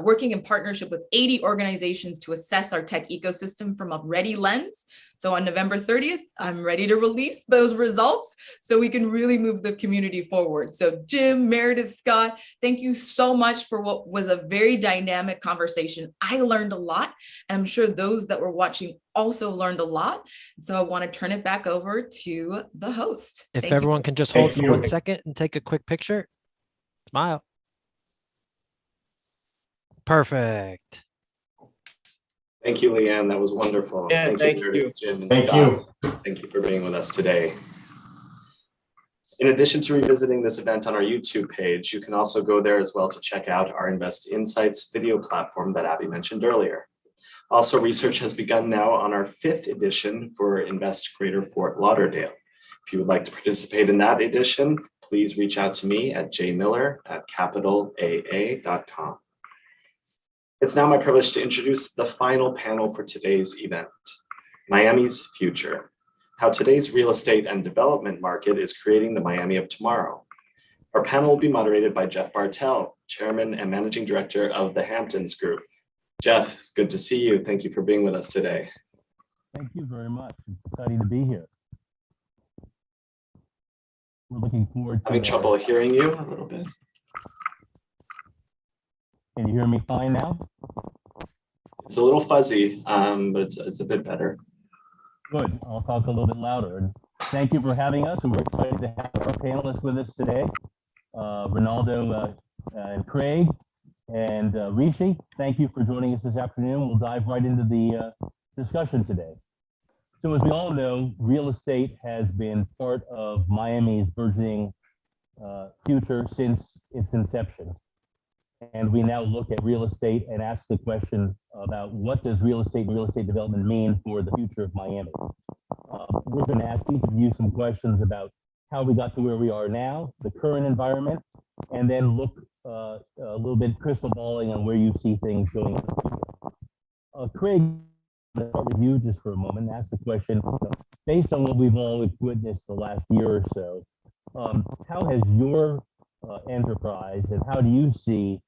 working in partnership with 80 organizations to assess our tech ecosystem from a ready lens. So on November 30th, I'm ready to release those results so we can really move the community forward. So Jim, Meredith, Scott, thank you so much for what was a very dynamic conversation. I learned a lot, and I'm sure those that were watching also learned a lot. So I want to turn it back over to the host. If everyone can just hold for 1 second and take a quick picture. Smile. Perfect. Thank you, Leanne. That was wonderful. Yeah, thank you. Meredith, Jim, and Thank Scott. Thank you for being with us today. In addition to revisiting this event on our YouTube page, you can also go there as well to check out our Invest Insights video platform that Abby mentioned earlier. Also, research has begun now on our 5th edition for Invest Greater Fort Lauderdale. If you would like to participate in that edition, please reach out to me at jmiller@capitalaa.com. It's now my privilege to introduce the final panel for today's event, Miami's Future: How Today's Real Estate and Development Market is Creating the Miami of Tomorrow. Our panel will be moderated by Jeff Bartell, Chairman and Managing Director of the Hamptons Group. Jeff, it's good to see you. Thank you for being with us today. Thank you very much. It's exciting to be here. We're looking forward to having trouble hearing you a little bit. Can you hear me fine now? It's a little fuzzy, but it's a bit better. Good. I'll talk a little bit louder. And thank you for having us. And we're excited to have our panelists with us today. Ronaldo and Craig and Rishi, thank you for joining us this afternoon. We'll dive right into the discussion today. So as we all know, real estate has been part of Miami's burgeoning future since its inception. And we now look at real estate and ask the question about what does real estate and real estate development mean for the future of Miami? We're going to ask each of you some questions about how we got to where we are now, the current environment, and then look a little bit crystal balling on where you see things going in the future. Craig, I'll start with you just for a moment and ask the question, based on what we've all witnessed the last year or so, how has your enterprise and how do you see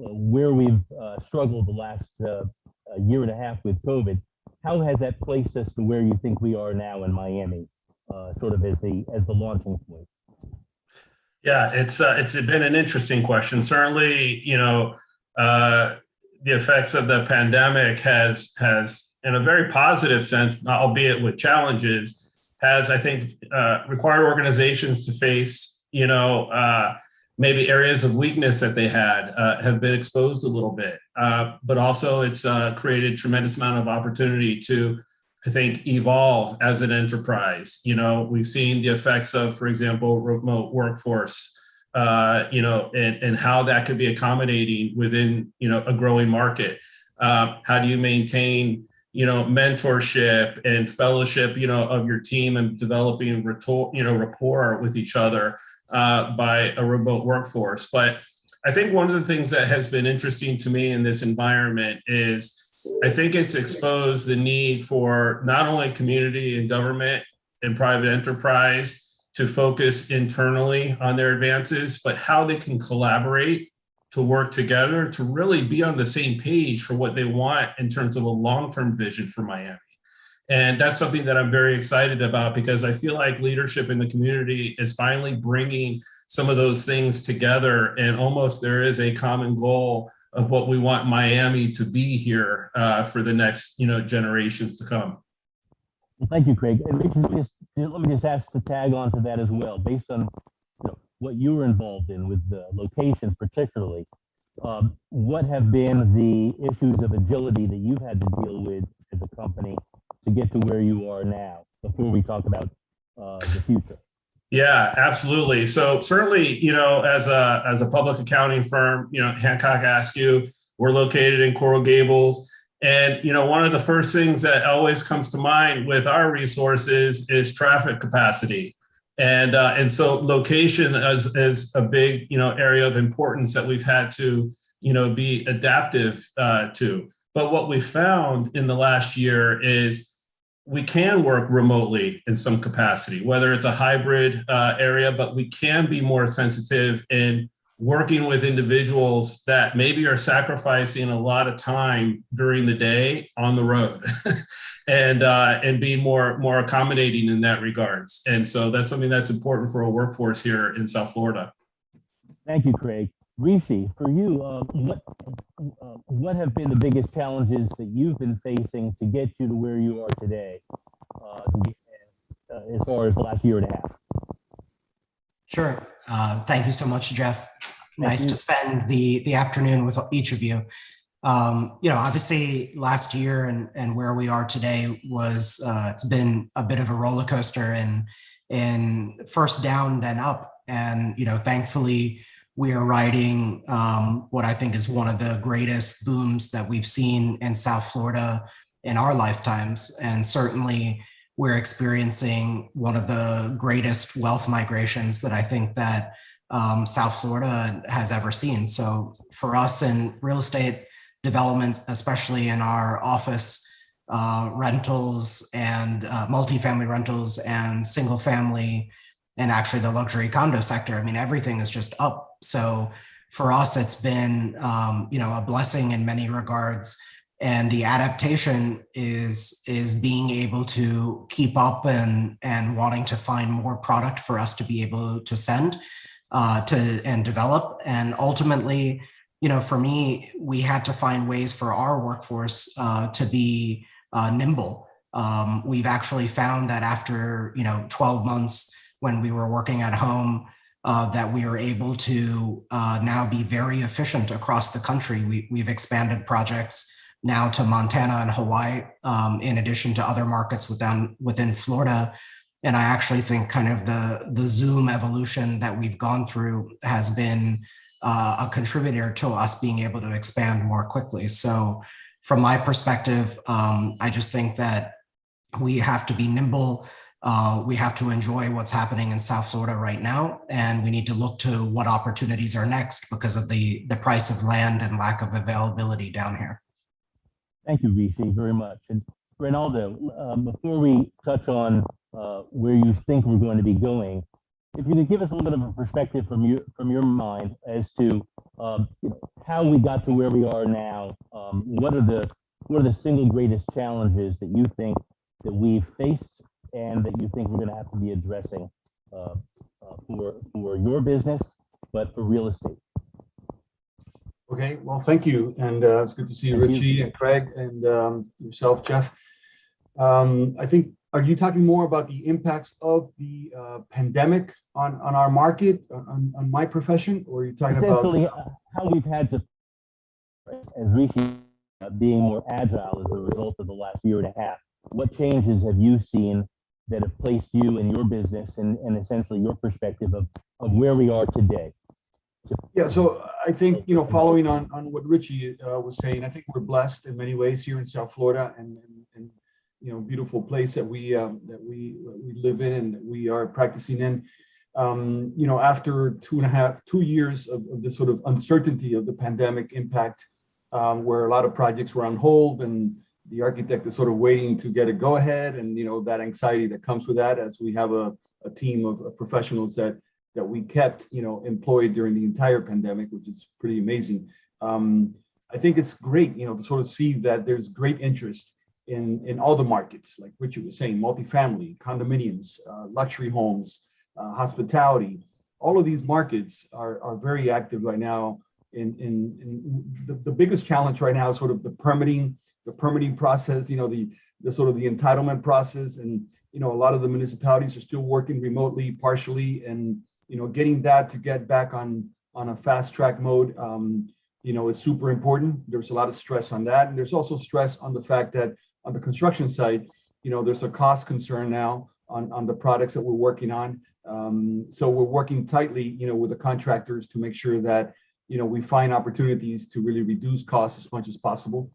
where we've struggled the last year and a half with COVID? How has that placed us to where you think we are now in Miami, sort of as the launching point? Yeah, it's been an interesting question. Certainly, the effects of the pandemic has in a very positive sense, albeit with challenges, has, I think, required organizations to face, maybe areas of weakness that they had have been exposed a little bit. But also it's created tremendous amount of opportunity to, I think, evolve as an enterprise. We've seen the effects of, for example, remote workforce, and how that could be accommodating within, a growing market. How do you maintain, mentorship and fellowship, of your team and developing, rapport with each other by a remote workforce? But I think one of the things that has been interesting to me in this environment is I think it's exposed the need for not only community and government and private enterprise to focus internally on their advances, but how they can collaborate to work together to really be on the same page for what they want in terms of a long-term vision for Miami. And that's something that I'm very excited about because I feel like leadership in the community is finally bringing some of those things together, and almost there is a common goal of what we want Miami to be here for the next, generations to come. Well, thank you, Craig. And Richard, let me just ask to tag on to that as well, based on what you were involved in with the locations particularly. What have been the issues of agility that you've had to deal with as a company to get to where you are now, before we talk about the future? Yeah, absolutely. So certainly, as a public accounting firm, Hancock Askew, we're located in Coral Gables. And, one of the first things that always comes to mind with our resources is traffic capacity. And so location is a big, area of importance that we've had to, be adaptive to. But what we found in the last year is we can work remotely in some capacity, whether it's a hybrid area, but we can be more sensitive in working with individuals that maybe are sacrificing a lot of time during the day on the road and being more accommodating in that regards. And so that's something that's important for a workforce here in South Florida. Thank you, Craig. Rishi, for you, what have been the biggest challenges that you've been facing to get you to where you are today, as far as the last year and a half? Sure. Thank you so much, Jeff. Nice you. to spend the afternoon with each of you. Obviously last year and where we are today was, it's been a bit of a roller coaster and first down, then up. And, thankfully we are riding what I think is one of the greatest booms that we've seen in South Florida in our lifetimes. And certainly we're experiencing one of the greatest wealth migrations that I think that South Florida has ever seen. So for us in real estate development, especially in our office rentals and multifamily rentals and single family, and actually the luxury condo sector, I mean, everything is just up. So for us, it's been, a blessing in many regards. And the adaptation is being able to keep up and wanting to find more product for us to be able to send and develop. And ultimately, for me, we had to find ways for our workforce to be nimble. We've actually found that after 12 months when we were working at home, that we are able to now be very efficient across the country. We've expanded projects now to Montana and Hawaii, in addition to other markets within Florida. And I actually think kind of the Zoom evolution that we've gone through has been a contributor to us being able to expand more quickly. So from my perspective, I just think that we have to be nimble. We have to enjoy what's happening in South Florida right now. And we need to look to what opportunities are next because of the price of land and lack of availability down here. Thank you, Rishi, very much. And Ronaldo, before we touch on where you think we're going to be going, if you could give us a little bit of a perspective from your mind as to how we got to where we are now. What are the single greatest challenges that you think that we've faced and that you think we're going to have to be addressing for your business, but for real estate? Okay, well, thank you. And it's good to see you, Richie and Craig and yourself, Jeff. I think, are you talking more about the impacts of the pandemic on our market, on my profession, or are you talking essentially about how we've had to, as Rishi, being more agile as a result of the last year and a half? What changes have you seen that have placed you in your business and essentially your perspective of where we are today? Yeah, so I think, following on what Richie was saying, I think we're blessed in many ways here in South Florida and beautiful place that we live in and we are practicing in. After 2 years of the sort of uncertainty of the pandemic impact, where a lot of projects were on hold and the architect is sort of waiting to get a go ahead, and that anxiety that comes with that, as we have a team of professionals that we kept employed during the entire pandemic, which is pretty amazing. I think it's great to sort of see that there's great interest in all the markets, like Richard was saying, multifamily, condominiums, luxury homes, hospitality. All of these markets are very active right now. In the biggest challenge right now is sort of the permitting process, the sort of the entitlement process, and a lot of the municipalities are still working remotely, partially, and getting that to get back on a fast track mode, is super important. There's a lot of stress on that, and there's also stress on the fact that on the construction side, there's a cost concern now on the products that we're working on. So we're working tightly, with the contractors to make sure that we find opportunities to really reduce costs as much as possible.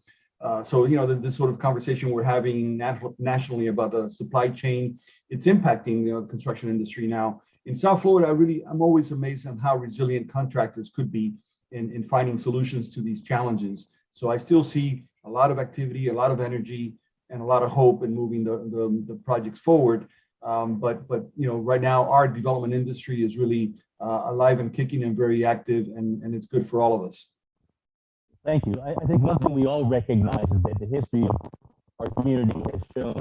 So this sort of conversation we're having nationally about the supply chain, it's impacting the construction industry now. In South Florida, I'm always amazed on how resilient contractors could be in finding solutions to these challenges. So I still see a lot of activity, a lot of energy, and a lot of hope in moving the projects forward. But right now our development industry is really alive and kicking and very active, and it's good for all of us. Thank you. I think one thing we all recognize is that the history of our community has shown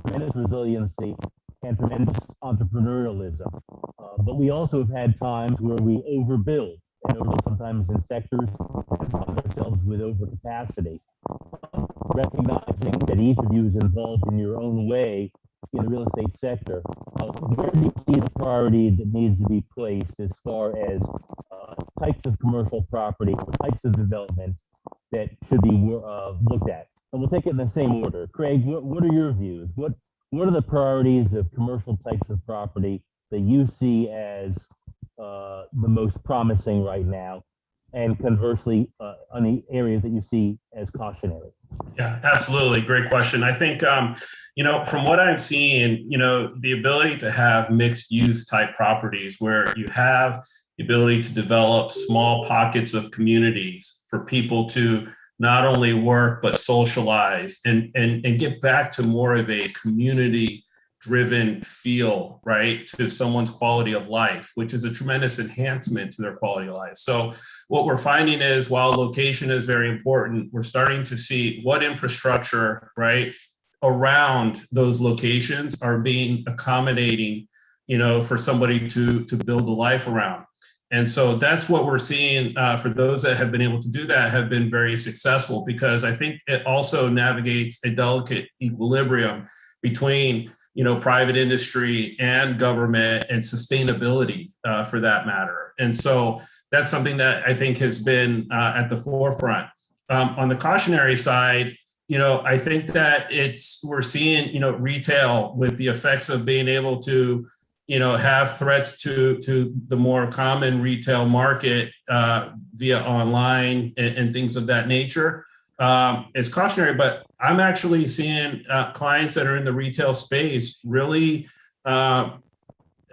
tremendous resiliency and tremendous entrepreneurialism. But we also have had times where we overbuild, and overbuild sometimes in sectors and find ourselves with overcapacity. Recognizing that each of you is involved in your own way in the real estate sector, where do you see the priority that needs to be placed as far as types of commercial property, types of development that should be looked at? And we'll take it in the same order. Craig, what are your views? What are the priorities of commercial types of property that you see as the most promising right now? And conversely, on the areas that you see as cautionary? Yeah, absolutely. Great question. I think, from what I'm seeing, the ability to have mixed use type properties where you have the ability to develop small pockets of communities for people to not only work, but socialize and get back to more of a community driven feel, right, to someone's quality of life, which is a tremendous enhancement to their quality of life. So what we're finding is, while location is very important, we're starting to see what infrastructure, right, around those locations are being accommodating, for somebody to build a life around. And so that's what we're seeing for those that have been able to do that have been very successful, because I think it also navigates a delicate equilibrium between private industry and government and sustainability for that matter. And so that's something that I think has been at the forefront. On the cautionary side, I think that we're seeing, retail with the effects of being able to, have threats to the more common retail market via online and things of that nature. Is cautionary, but I'm actually seeing clients that are in the retail space really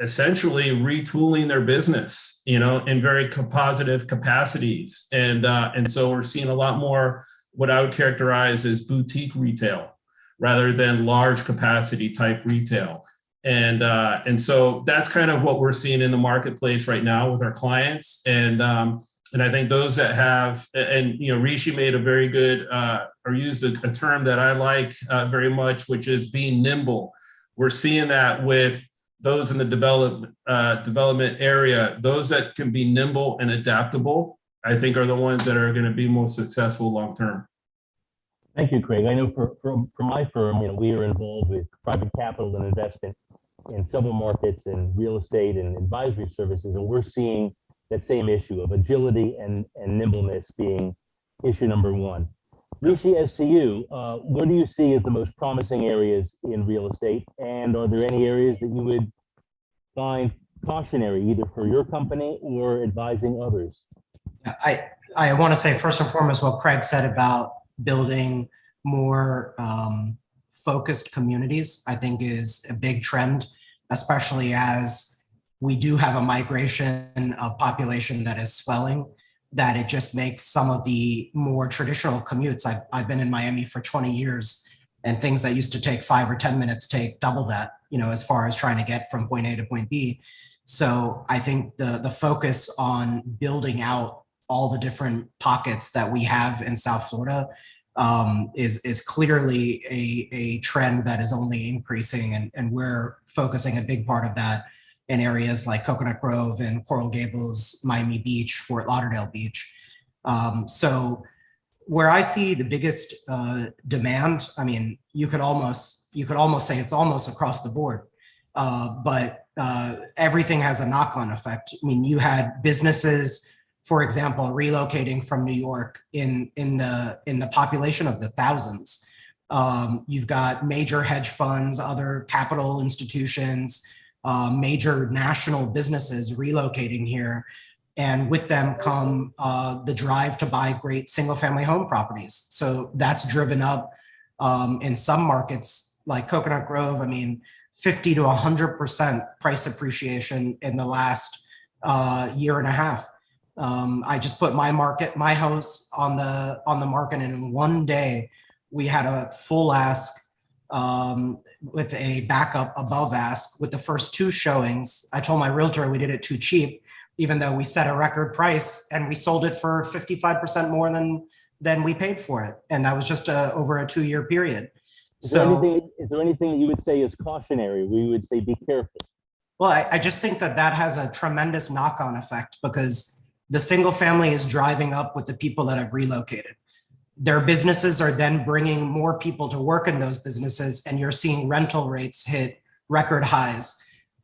essentially retooling their business, in very positive capacities. And so we're seeing a lot more what I would characterize as boutique retail rather than large capacity type retail. And so that's kind of what we're seeing in the marketplace right now with our clients. And I think those that have, and Rishi made a very good, or used a term that I like very much, which is being nimble. We're seeing that with those in the development area. Those that can be nimble and adaptable, I think, are the ones that are going to be most successful long term. Thank you, Craig. I know for my firm, we are involved with private capital and investment in several markets and real estate and advisory services, and we're seeing that same issue of agility and nimbleness being issue number one. Rishi, as to you, what do you see as the most promising areas in real estate? And are there any areas that you would find cautionary, either for your company or advising others? I want to say, first and foremost, what Craig said about building more focused communities, I think is a big trend, especially as we do have a migration of population that is swelling, that it just makes some of the more traditional commutes. I've been in Miami for 20 years, and things that used to take 5 or 10 minutes take double that, as far as trying to get from point A to point B. So I think the focus on building out all the different pockets that we have in South Florida is clearly a trend that is only increasing, and we're focusing a big part of that in areas like Coconut Grove and Coral Gables, Miami Beach, Fort Lauderdale Beach. So where I see the biggest demand, I mean, you could almost say it's almost across the board, but everything has a knock-on effect. I mean, you had businesses, for example, relocating from New York in the population of the thousands. You've got major hedge funds, other capital institutions, major national businesses relocating here. And with them come the drive to buy great single family home properties. So that's driven up in some markets like Coconut Grove, I mean, 50 to 100% price appreciation in the last year and a half. I just put my house on the market, and in one day we had a full ask with a backup above ask with the first 2 showings. I told my realtor we did it too cheap, even though we set a record price, and we sold it for 55% more than we paid for it. And that was just over a 2-year period. Is there anything that you would say is cautionary? We would say be careful. Well, I just think that has a tremendous knock-on effect, because the single family is driving up with the people that have relocated. their businesses are then bringing more people to work in those businesses, and you're seeing rental rates hit record highs.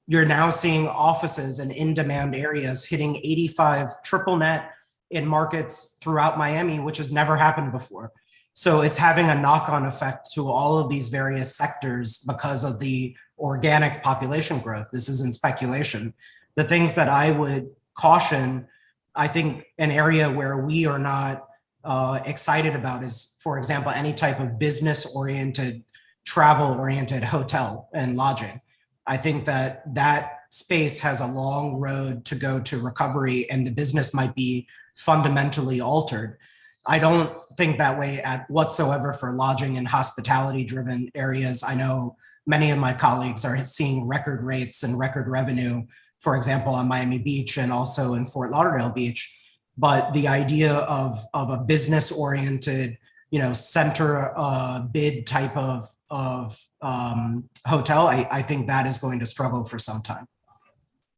You're now seeing offices and in-demand areas hitting 85 triple net in markets throughout Miami, which has never happened before. So it's having a knock-on effect to all of these various sectors because of the organic population growth. This isn't speculation. The things that I would caution, I think an area where we are not excited about is, for example, any type of business-oriented, travel-oriented hotel and lodging. I think that that space has a long road to go to recovery, and the business might be fundamentally altered. I don't think that way at whatsoever for lodging and hospitality driven areas. I know many of my colleagues are seeing record rates and record revenue, for example, on Miami Beach and also in Fort Lauderdale Beach. But the idea of a business oriented, center bid type of hotel, I think that is going to struggle for some time.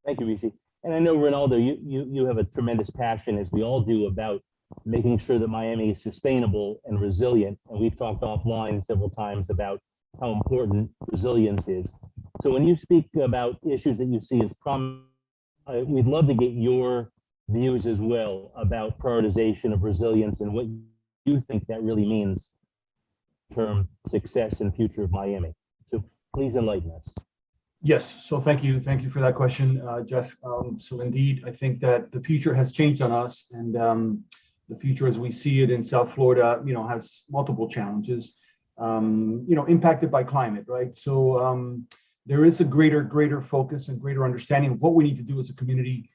Thank you, Rishi. And I know, Ronaldo, you have a tremendous passion, as we all do, about making sure that Miami is sustainable and resilient. And we've talked offline several times about how important resilience is. So when you speak about issues that you see as prominent, we'd love to get your views as well about prioritization of resilience and what you think that really means term success and future of Miami. So please enlighten us. Yes, so thank you for that question, Jeff. So indeed, I think that the future has changed on us, and the future as we see it in South Florida, has multiple challenges, impacted by climate, right? So there is a greater focus and greater understanding of what we need to do as a community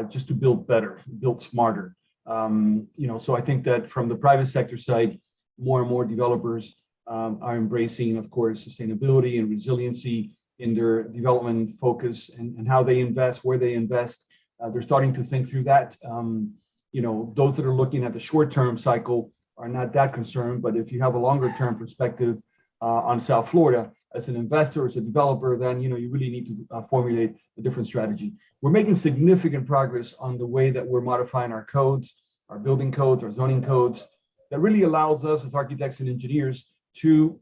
just to build better, build smarter. So I think that from the private sector side, more and more developers are embracing, of course, sustainability and resiliency in their development focus and how they invest, where they invest. They're starting to think through that. Those that are looking at the short-term cycle are not that concerned, but if you have a longer-term perspective on South Florida as an investor, as a developer, then you really need to formulate a different strategy. We're making significant progress on the way that we're modifying our codes, our building codes, our zoning codes, that really allows us as architects and engineers to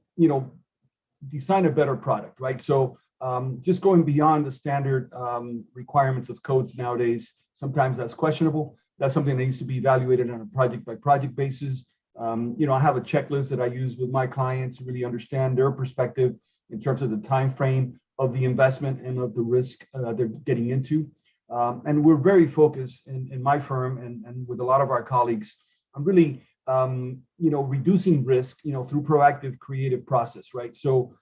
design a better product, right? So just going beyond the standard requirements of codes nowadays, sometimes that's questionable. That's something that needs to be evaluated on a project by project basis. I have a checklist that I use with my clients to really understand their perspective in terms of the time frame of the investment and of the risk they're getting into. And we're very focused in my firm and with a lot of our colleagues on really reducing risk, through proactive, creative process, right? So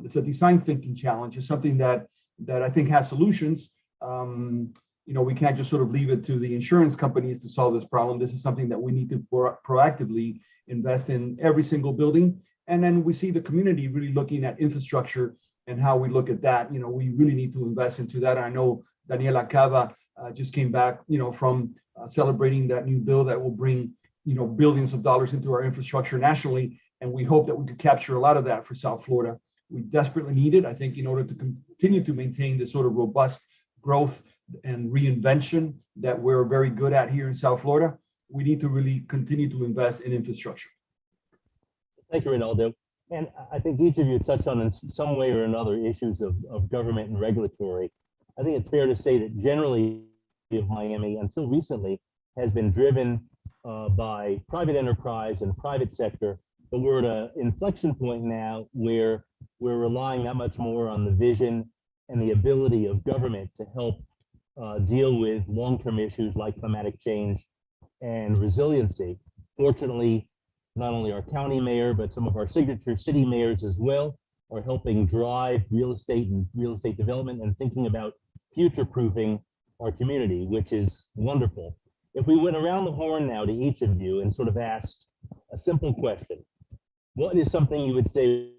it's a design thinking challenge. It's something that I think has solutions. We can't just sort of leave it to the insurance companies to solve this problem. This is something that we need to proactively invest in every single building. And then we see the community really looking at infrastructure and how we look at that. We really need to invest into that. I know Daniela Cava just came back, from celebrating that new bill that will bring billions of dollars into our infrastructure nationally. And we hope that we could capture a lot of that for South Florida. We desperately need it, I think, in order to continue to maintain this sort of robust growth and reinvention that we're very good at here in South Florida. We need to really continue to invest in infrastructure. Thank you, Ronaldo. And I think each of you touched on in some way or another issues of government and regulatory. I think it's fair to say that generally of Miami until recently has been driven by private enterprise and private sector, but we're at an inflection point now where we're relying that much more on the vision and the ability of government to help deal with long-term issues like climatic change and resiliency. Fortunately, not only our county mayor, but some of our signature city mayors as well are helping drive real estate and real estate development and thinking about future-proofing our community, which is wonderful. If we went around the horn now to each of you and sort of asked a simple question, what is something you would say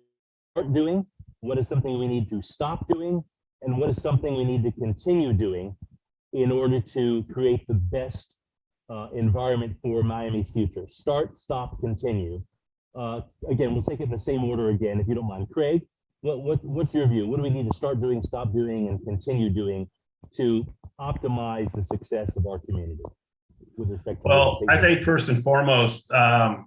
start doing? What is something we need to stop doing? And what is something we need to continue doing in order to create the best environment for Miami's future? Start, stop, continue. Again, we'll take it in the same order again, if you don't mind. Craig, what's your view? What do we need to start doing, stop doing, and continue doing to optimize the success of our community? with respect to real Well, estate? I think first and foremost,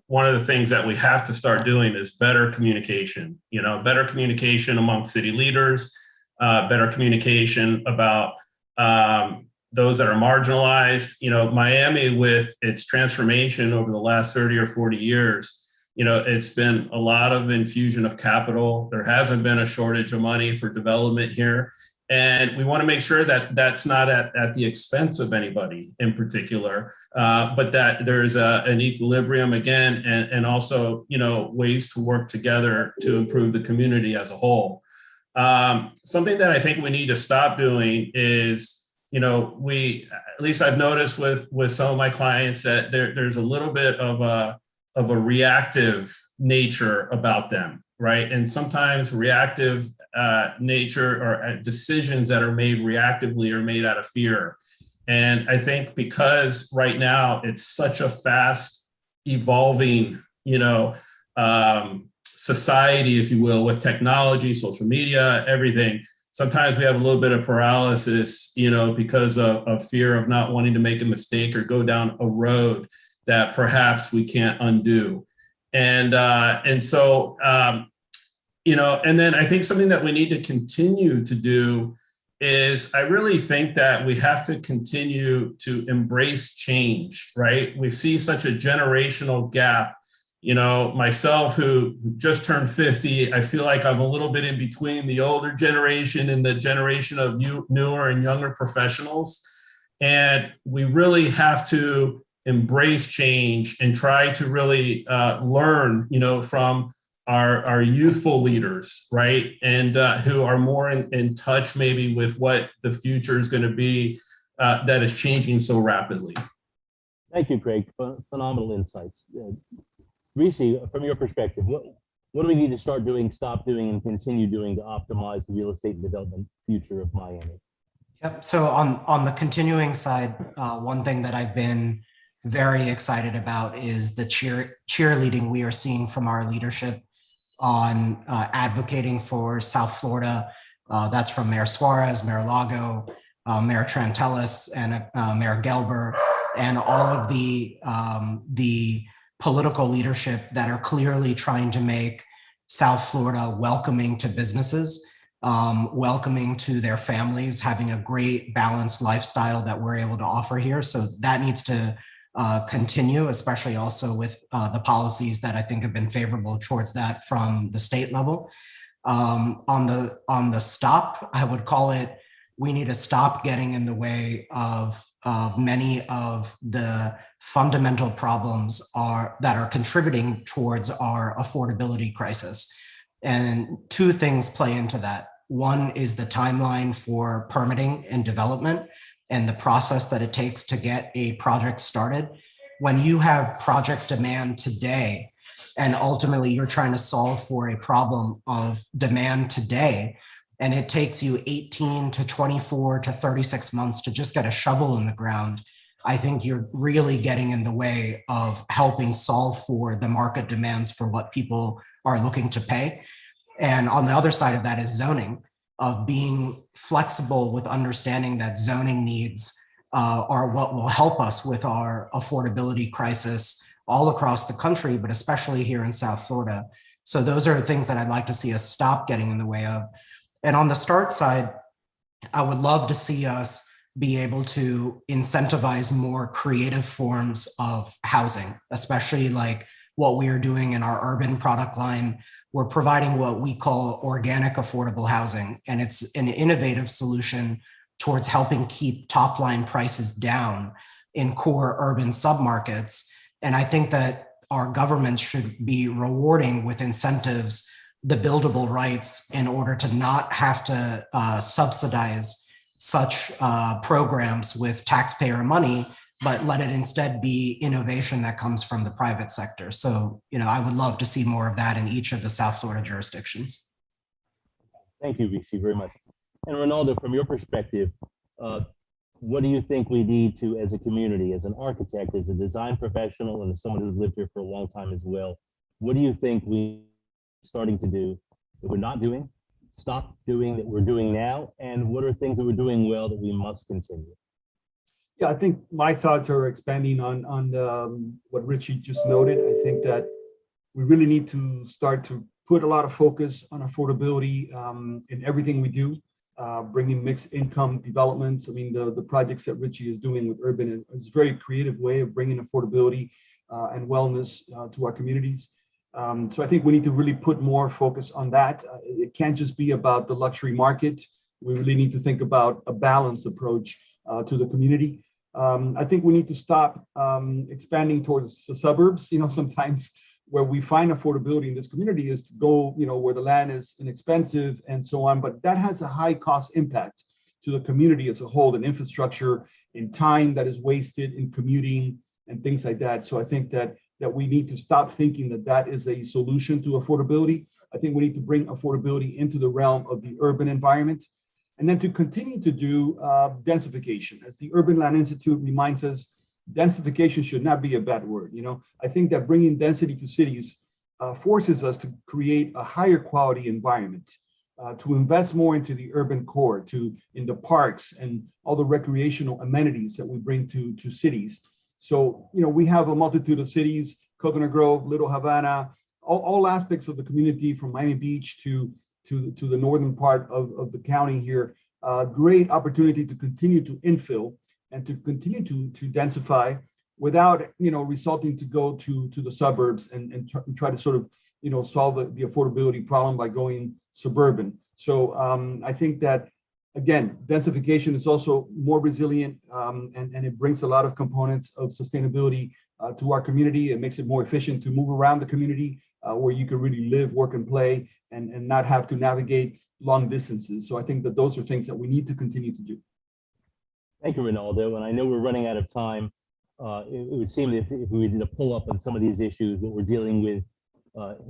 one of the things that we have to start doing is better communication. Better communication among city leaders, better communication about those that are marginalized. Miami, with its transformation over the last 30 or 40 years, it's been a lot of infusion of capital. There hasn't been a shortage of money for development here. And we want to make sure that that's not at the expense of anybody in particular, but that there's an equilibrium again, and also, ways to work together to improve the community as a whole. Something that I think we need to stop doing is, at least I've noticed with some of my clients that there's a little bit of a reactive nature about them, right? And sometimes reactive nature or decisions that are made reactively are made out of fear. And I think because right now it's such a fast evolving, society, if you will, with technology, social media, everything, sometimes we have a little bit of paralysis, because of fear of not wanting to make a mistake or go down a road that perhaps we can't undo. And so, and then I think something that we need to continue to do is I really think that we have to continue to embrace change, right? We see such a generational gap. Myself, who just turned 50, I feel like I'm a little bit in between the older generation and the generation of newer and younger professionals. And we really have to embrace change and try to really learn, from our youthful leaders, right? And who are more in touch maybe with what the future is going to be that is changing so rapidly. Thank you, Craig. Phenomenal insights. Rishi, from your perspective, what do we need to start doing, stop doing, and continue doing to optimize the real estate and development future of Miami? Yep. So on the continuing side, one thing that I've been very excited about is the cheerleading we are seeing from our leadership on advocating for South Florida. That's from Mayor Suarez, Mayor Lago, Mayor Trantelis, and Mayor Gelber, and all of the political leadership that are clearly trying to make South Florida welcoming to businesses, welcoming to their families, having a great balanced lifestyle that we're able to offer here. So that needs to continue, especially also with the policies that I think have been favorable towards that from the state level. On the stop, I would call it, we need to stop getting in the way of many of the fundamental problems that are contributing towards our affordability crisis. And two things play into that. One is the timeline for permitting and development and the process that it takes to get a project started. When you have project demand today, and ultimately you're trying to solve for a problem of demand today, and it takes you 18 to 24 to 36 months to just get a shovel in the ground, I think you're really getting in the way of helping solve for the market demands for what people are looking to pay. And on the other side of that is zoning, of being flexible with understanding that zoning needs are what will help us with our affordability crisis all across the country, but especially here in South Florida. So those are things that I'd like to see us stop getting in the way of. And on the start side, I would love to see us be able to incentivize more creative forms of housing, especially like what we are doing in our urban product line. We're providing what we call organic affordable housing, and it's an innovative solution towards helping keep top line prices down in core urban submarkets. And I think that our government should be rewarding with incentives the buildable rights in order to not have to subsidize such programs with taxpayer money, but let it instead be innovation that comes from the private sector. So, I would love to see more of that in each of the South Florida jurisdictions. Thank you, Rishi, very much. And Ronaldo, from your perspective, what do you think we need to, as a community, as an architect, as a design professional, and as someone who's lived here for a long time as well, what do you think we're starting to do that we're not doing, stop doing that we're doing now, and what are things that we're doing well that we must continue? Yeah, I think my thoughts are expanding on what Richie just noted. I think that we really need to start to put a lot of focus on affordability in everything we do, bringing mixed income developments. I mean, the projects that Richie is doing with Urban is a very creative way of bringing affordability and wellness to our communities. So I think we need to really put more focus on that. It can't just be about the luxury market. We really need to think about a balanced approach to the community. I think we need to stop expanding towards the suburbs. You know, sometimes where we find affordability in this community is to go, you know, where the land is inexpensive and so on, but that has a high cost impact to the community as a whole, in infrastructure, in time that is wasted in commuting and things like that. So I think that we need to stop thinking that that is a solution to affordability. I think we need to bring affordability into the realm of the urban environment, and then to continue to do densification. As the Urban Land Institute reminds us, densification should not be a bad word. You know, I think that bringing density to cities forces us to create a higher quality environment, to invest more into the urban core, in the parks and all the recreational amenities that we bring to cities. So, you know, we have a multitude of cities: Coconut Grove, Little Havana, all aspects of the community, from Miami Beach to the northern part of the county here. Great opportunity to continue to infill and to continue to densify without, you know, resulting to go to the suburbs and try to sort of, you know, solve the affordability problem by going suburban. So I think that, again, densification is also more resilient, and it brings a lot of components of sustainability to our community. It makes it more efficient to move around the community, where you can really live, work, and play, and not have to navigate long distances. So I think that those are things that we need to continue to do. Thank you, Ronaldo. And I know we're running out of time. It would seem that if we did a pull up on some of these issues that we're dealing with,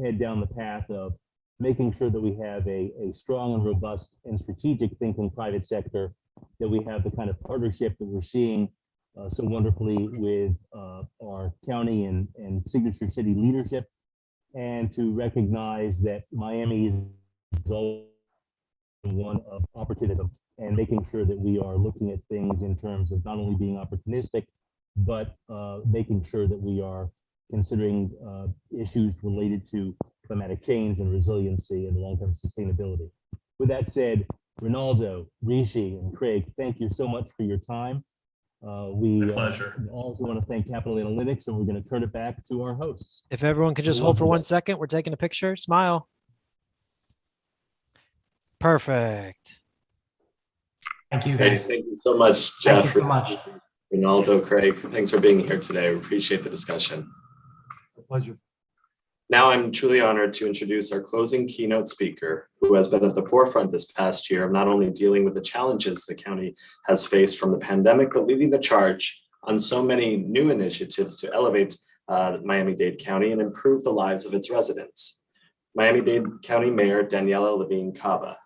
head down the path of making sure that we have a strong and robust and strategic thinking private sector, that we have the kind of partnership that we're seeing so wonderfully with our county and signature city leadership, and to recognize that Miami is all one of opportunism, and making sure that we are looking at things in terms of not only being opportunistic, but making sure that we are considering issues related to climatic change and resiliency and long-term sustainability. With that said, Ronaldo, Rishi, and Craig, thank you so much for your time. We also want to thank Capital Analytics, and we're going to turn it back to our hosts. If everyone could just hold for 1 second, we're taking a picture. Smile. Perfect. Thank you, guys. Thank you so much, Jeff. Thank you so much. Ronaldo, Craig, thanks for being here today. We appreciate the discussion. A pleasure. Now I'm truly honored to introduce our closing keynote speaker, who has been at the forefront this past year of not only dealing with the challenges the county has faced from the pandemic, but leading the charge on so many new initiatives to elevate Miami-Dade County and improve the lives of its residents. Miami-Dade County Mayor Daniela Levine Cava.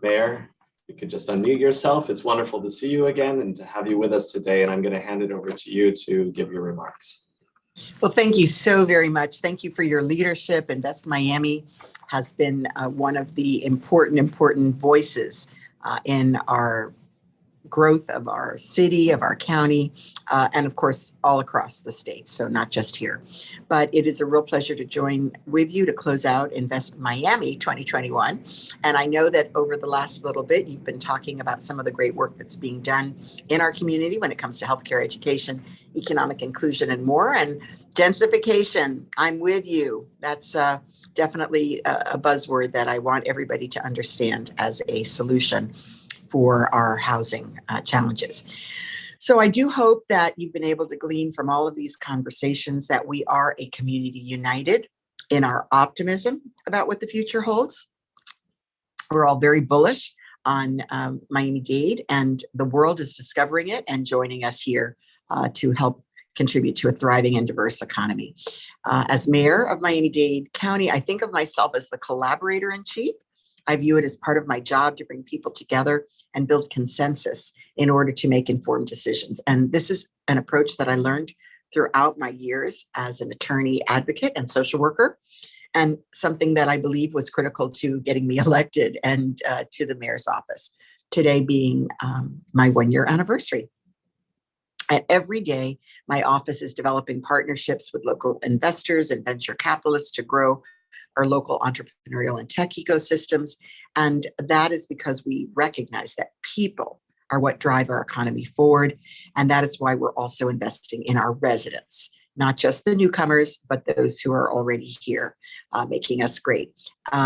Mayor, you could just unmute yourself. It's wonderful to see you again and to have you with us today. And I'm going to hand it over to you to give your remarks. Well, thank you so very much. Thank you for your leadership. Invest Miami has been one of the important voices in our growth of our city, of our county, and of course, all across the state. So not just here, but it is a real pleasure to join with you to close out Invest Miami 2021. And I know that over the last little bit, you've been talking about some of the great work that's being done in our community when it comes to healthcare, education, economic inclusion, and more. And densification, I'm with you. That's definitely a buzzword that I want everybody to understand as a solution for our housing challenges. So I do hope that you've been able to glean from all of these conversations that we are a community united in our optimism about what the future holds. We're all very bullish on Miami-Dade, and the world is discovering it and joining us here to help contribute to a thriving and diverse economy. As mayor of Miami-Dade County, I think of myself as the collaborator in chief. I view it as part of my job to bring people together and build consensus in order to make informed decisions. And this is an approach that I learned throughout my years as an attorney, advocate, and social worker, and something that I believe was critical to getting me elected and to the mayor's office, today being my 1-year anniversary. Every day, my office is developing partnerships with local investors and venture capitalists to grow our local entrepreneurial and tech ecosystems. And that is because we recognize that people are what drive our economy forward. And that is why we're also investing in our residents, not just the newcomers, but those who are already here, making us great.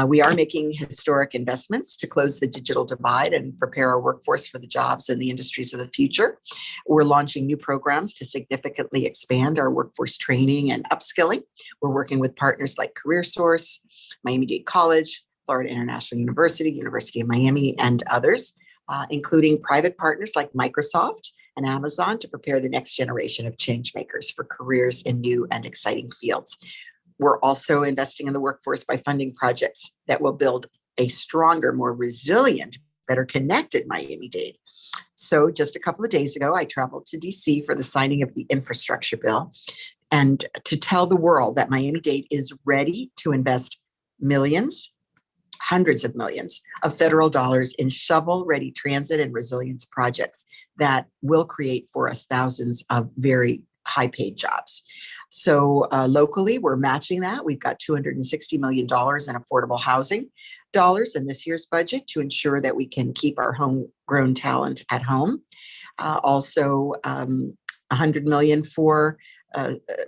We are making historic investments to close the digital divide and prepare our workforce for the jobs and the industries of the future. We're launching new programs to significantly expand our workforce training and upskilling. We're working with partners like CareerSource, Miami-Dade College, Florida International University, University of Miami, and others, including private partners like Microsoft and Amazon to prepare the next generation of change makers for careers in new and exciting fields. We're also investing in the workforce by funding projects that will build a stronger, more resilient, better connected Miami-Dade. So just a couple of days ago, I traveled to DC for the signing of the infrastructure bill and to tell the world that Miami-Dade is ready to invest millions, hundreds of millions of federal dollars in shovel-ready transit and resilience projects that will create for us thousands of very high-paid jobs. So locally, we're matching that. We've got $260 million in affordable housing dollars in this year's budget to ensure that we can keep our homegrown talent at home. Also, $100 million for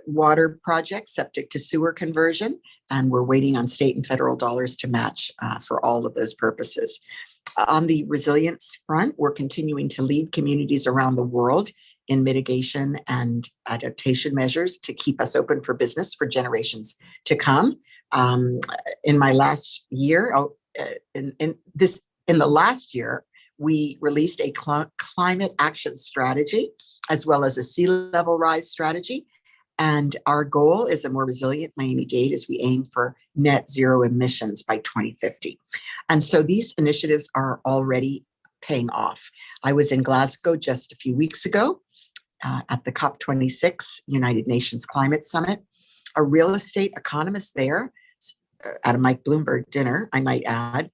water projects, septic to sewer conversion, and we're waiting on state and federal dollars to match for all of those purposes. On the resilience front, we're continuing to lead communities around the world in mitigation and adaptation measures to keep us open for business for generations to come. In my last year, in the last year, we released a climate action strategy as well as a sea level rise strategy. And our goal is a more resilient Miami-Dade as we aim for net zero emissions by 2050. And so these initiatives are already paying off. I was in Glasgow just a few weeks ago at the COP26 United Nations Climate Summit. A real estate economist there at a Mike Bloomberg dinner, I might add,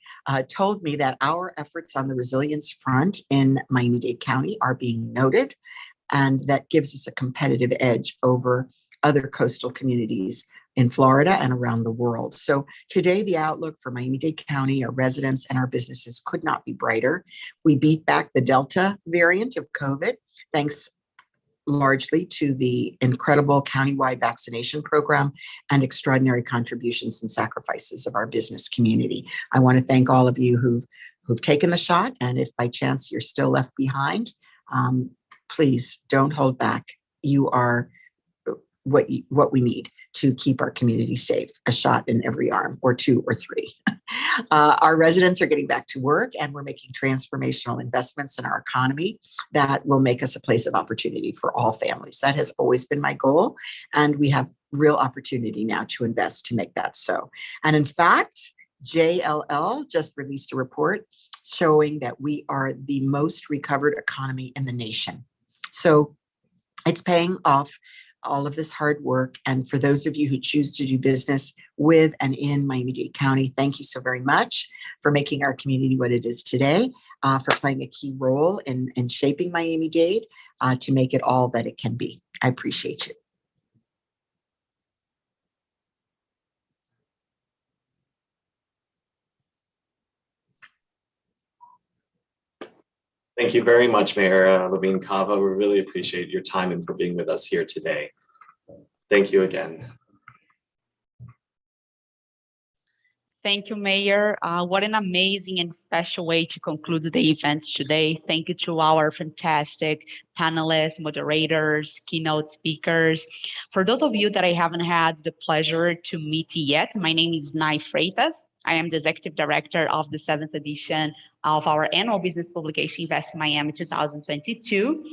told me that our efforts on the resilience front in Miami-Dade County are being noted, and that gives us a competitive edge over other coastal communities in Florida and around the world. So today, the outlook for Miami-Dade County, our residents and our businesses could not be brighter. We beat back the Delta variant of COVID, thanks largely to the incredible countywide vaccination program and extraordinary contributions and sacrifices of our business community. I want to thank all of you who've taken the shot, and if by chance you're still left behind, please don't hold back. You are what we need to keep our community safe, a shot in every arm, or two or three. Our residents are getting back to work, and we're making transformational investments in our economy that will make us a place of opportunity for all families. That has always been my goal, and we have real opportunity now to invest to make that so. And in fact, JLL just released a report showing that we are the most recovered economy in the nation. So it's paying off, all of this hard work. And for those of you who choose to do business with and in Miami-Dade County, thank you so very much for making our community what it is today, for playing a key role in shaping Miami-Dade to make it all that it can be. I appreciate you. Thank you very much, Mayor Levine Cava. We really appreciate your time and for being with us here today. Thank you again. Thank you, Mayor. What an amazing and special way to conclude the event today. Thank you to our fantastic panelists, moderators, keynote speakers. For those of you that I haven't had the pleasure to meet yet, my name is Nay Freitas. I am the Executive Director of the 7th edition of our annual business publication, Invest Miami 2022.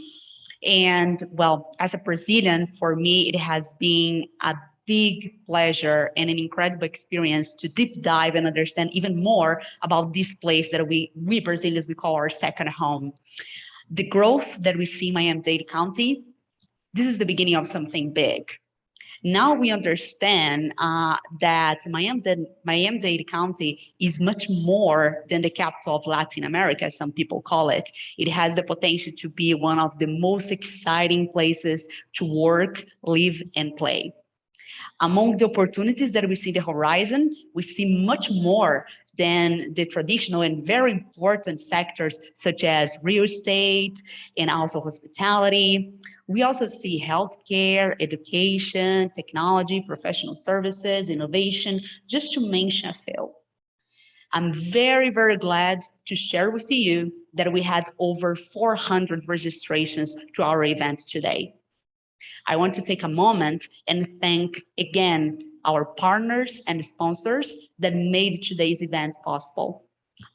And well, as a president, for me, it has been a big pleasure and an incredible experience to deep dive and understand even more about this place that we Brazilians, we call our second home. The growth that we see in Miami-Dade County, this is the beginning of something big. Now we understand that Miami-Dade County is much more than the capital of Latin America, as some people call it. It has the potential to be one of the most exciting places to work, live, and play. Among the opportunities that we see in the horizon, we see much more than the traditional and very important sectors such as real estate and also hospitality. We also see healthcare, education, technology, professional services, innovation, just to mention a few. I'm very, very glad to share with you that we had over 400 registrations to our event today. I want to take a moment and thank again our partners and sponsors that made today's event possible.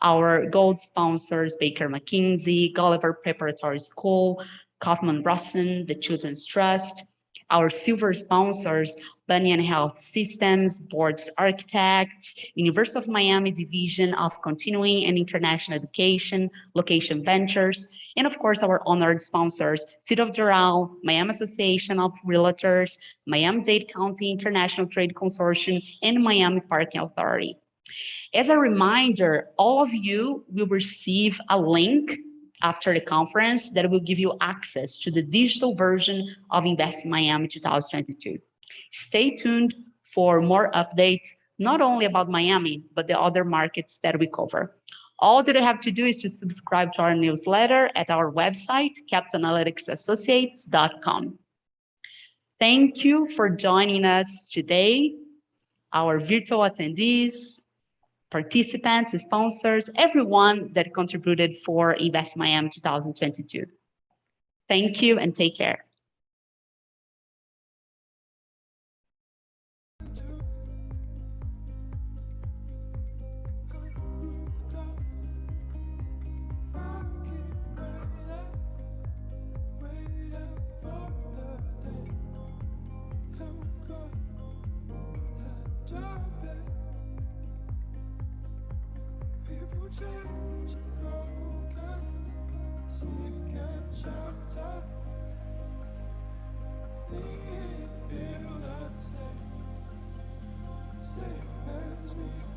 Our gold sponsors, Baker McKinsey, Gulliver Preparatory School, Kaufman Rossen, the Children's Trust. Our silver sponsors, Banyan Health Systems, Boards Architects, University of Miami Division of Continuing and International Education, Location Ventures, and of course, our honored sponsors, City of Doral, Miami Association of Realtors, Miami-Dade County International Trade Consortium, and Miami Parking Authority. As a reminder, all of you will receive a link after the conference that will give you access to the digital version of Invest Miami 2022. Stay tuned for more updates, not only about Miami, but the other markets that we cover. All that you have to do is to subscribe to our newsletter at our website, capitalanalyticsassociates.com. Thank you for joining us today, our virtual attendees, participants, sponsors, everyone that contributed for Invest Miami 2022. Thank you and take care. Things feel the same as me.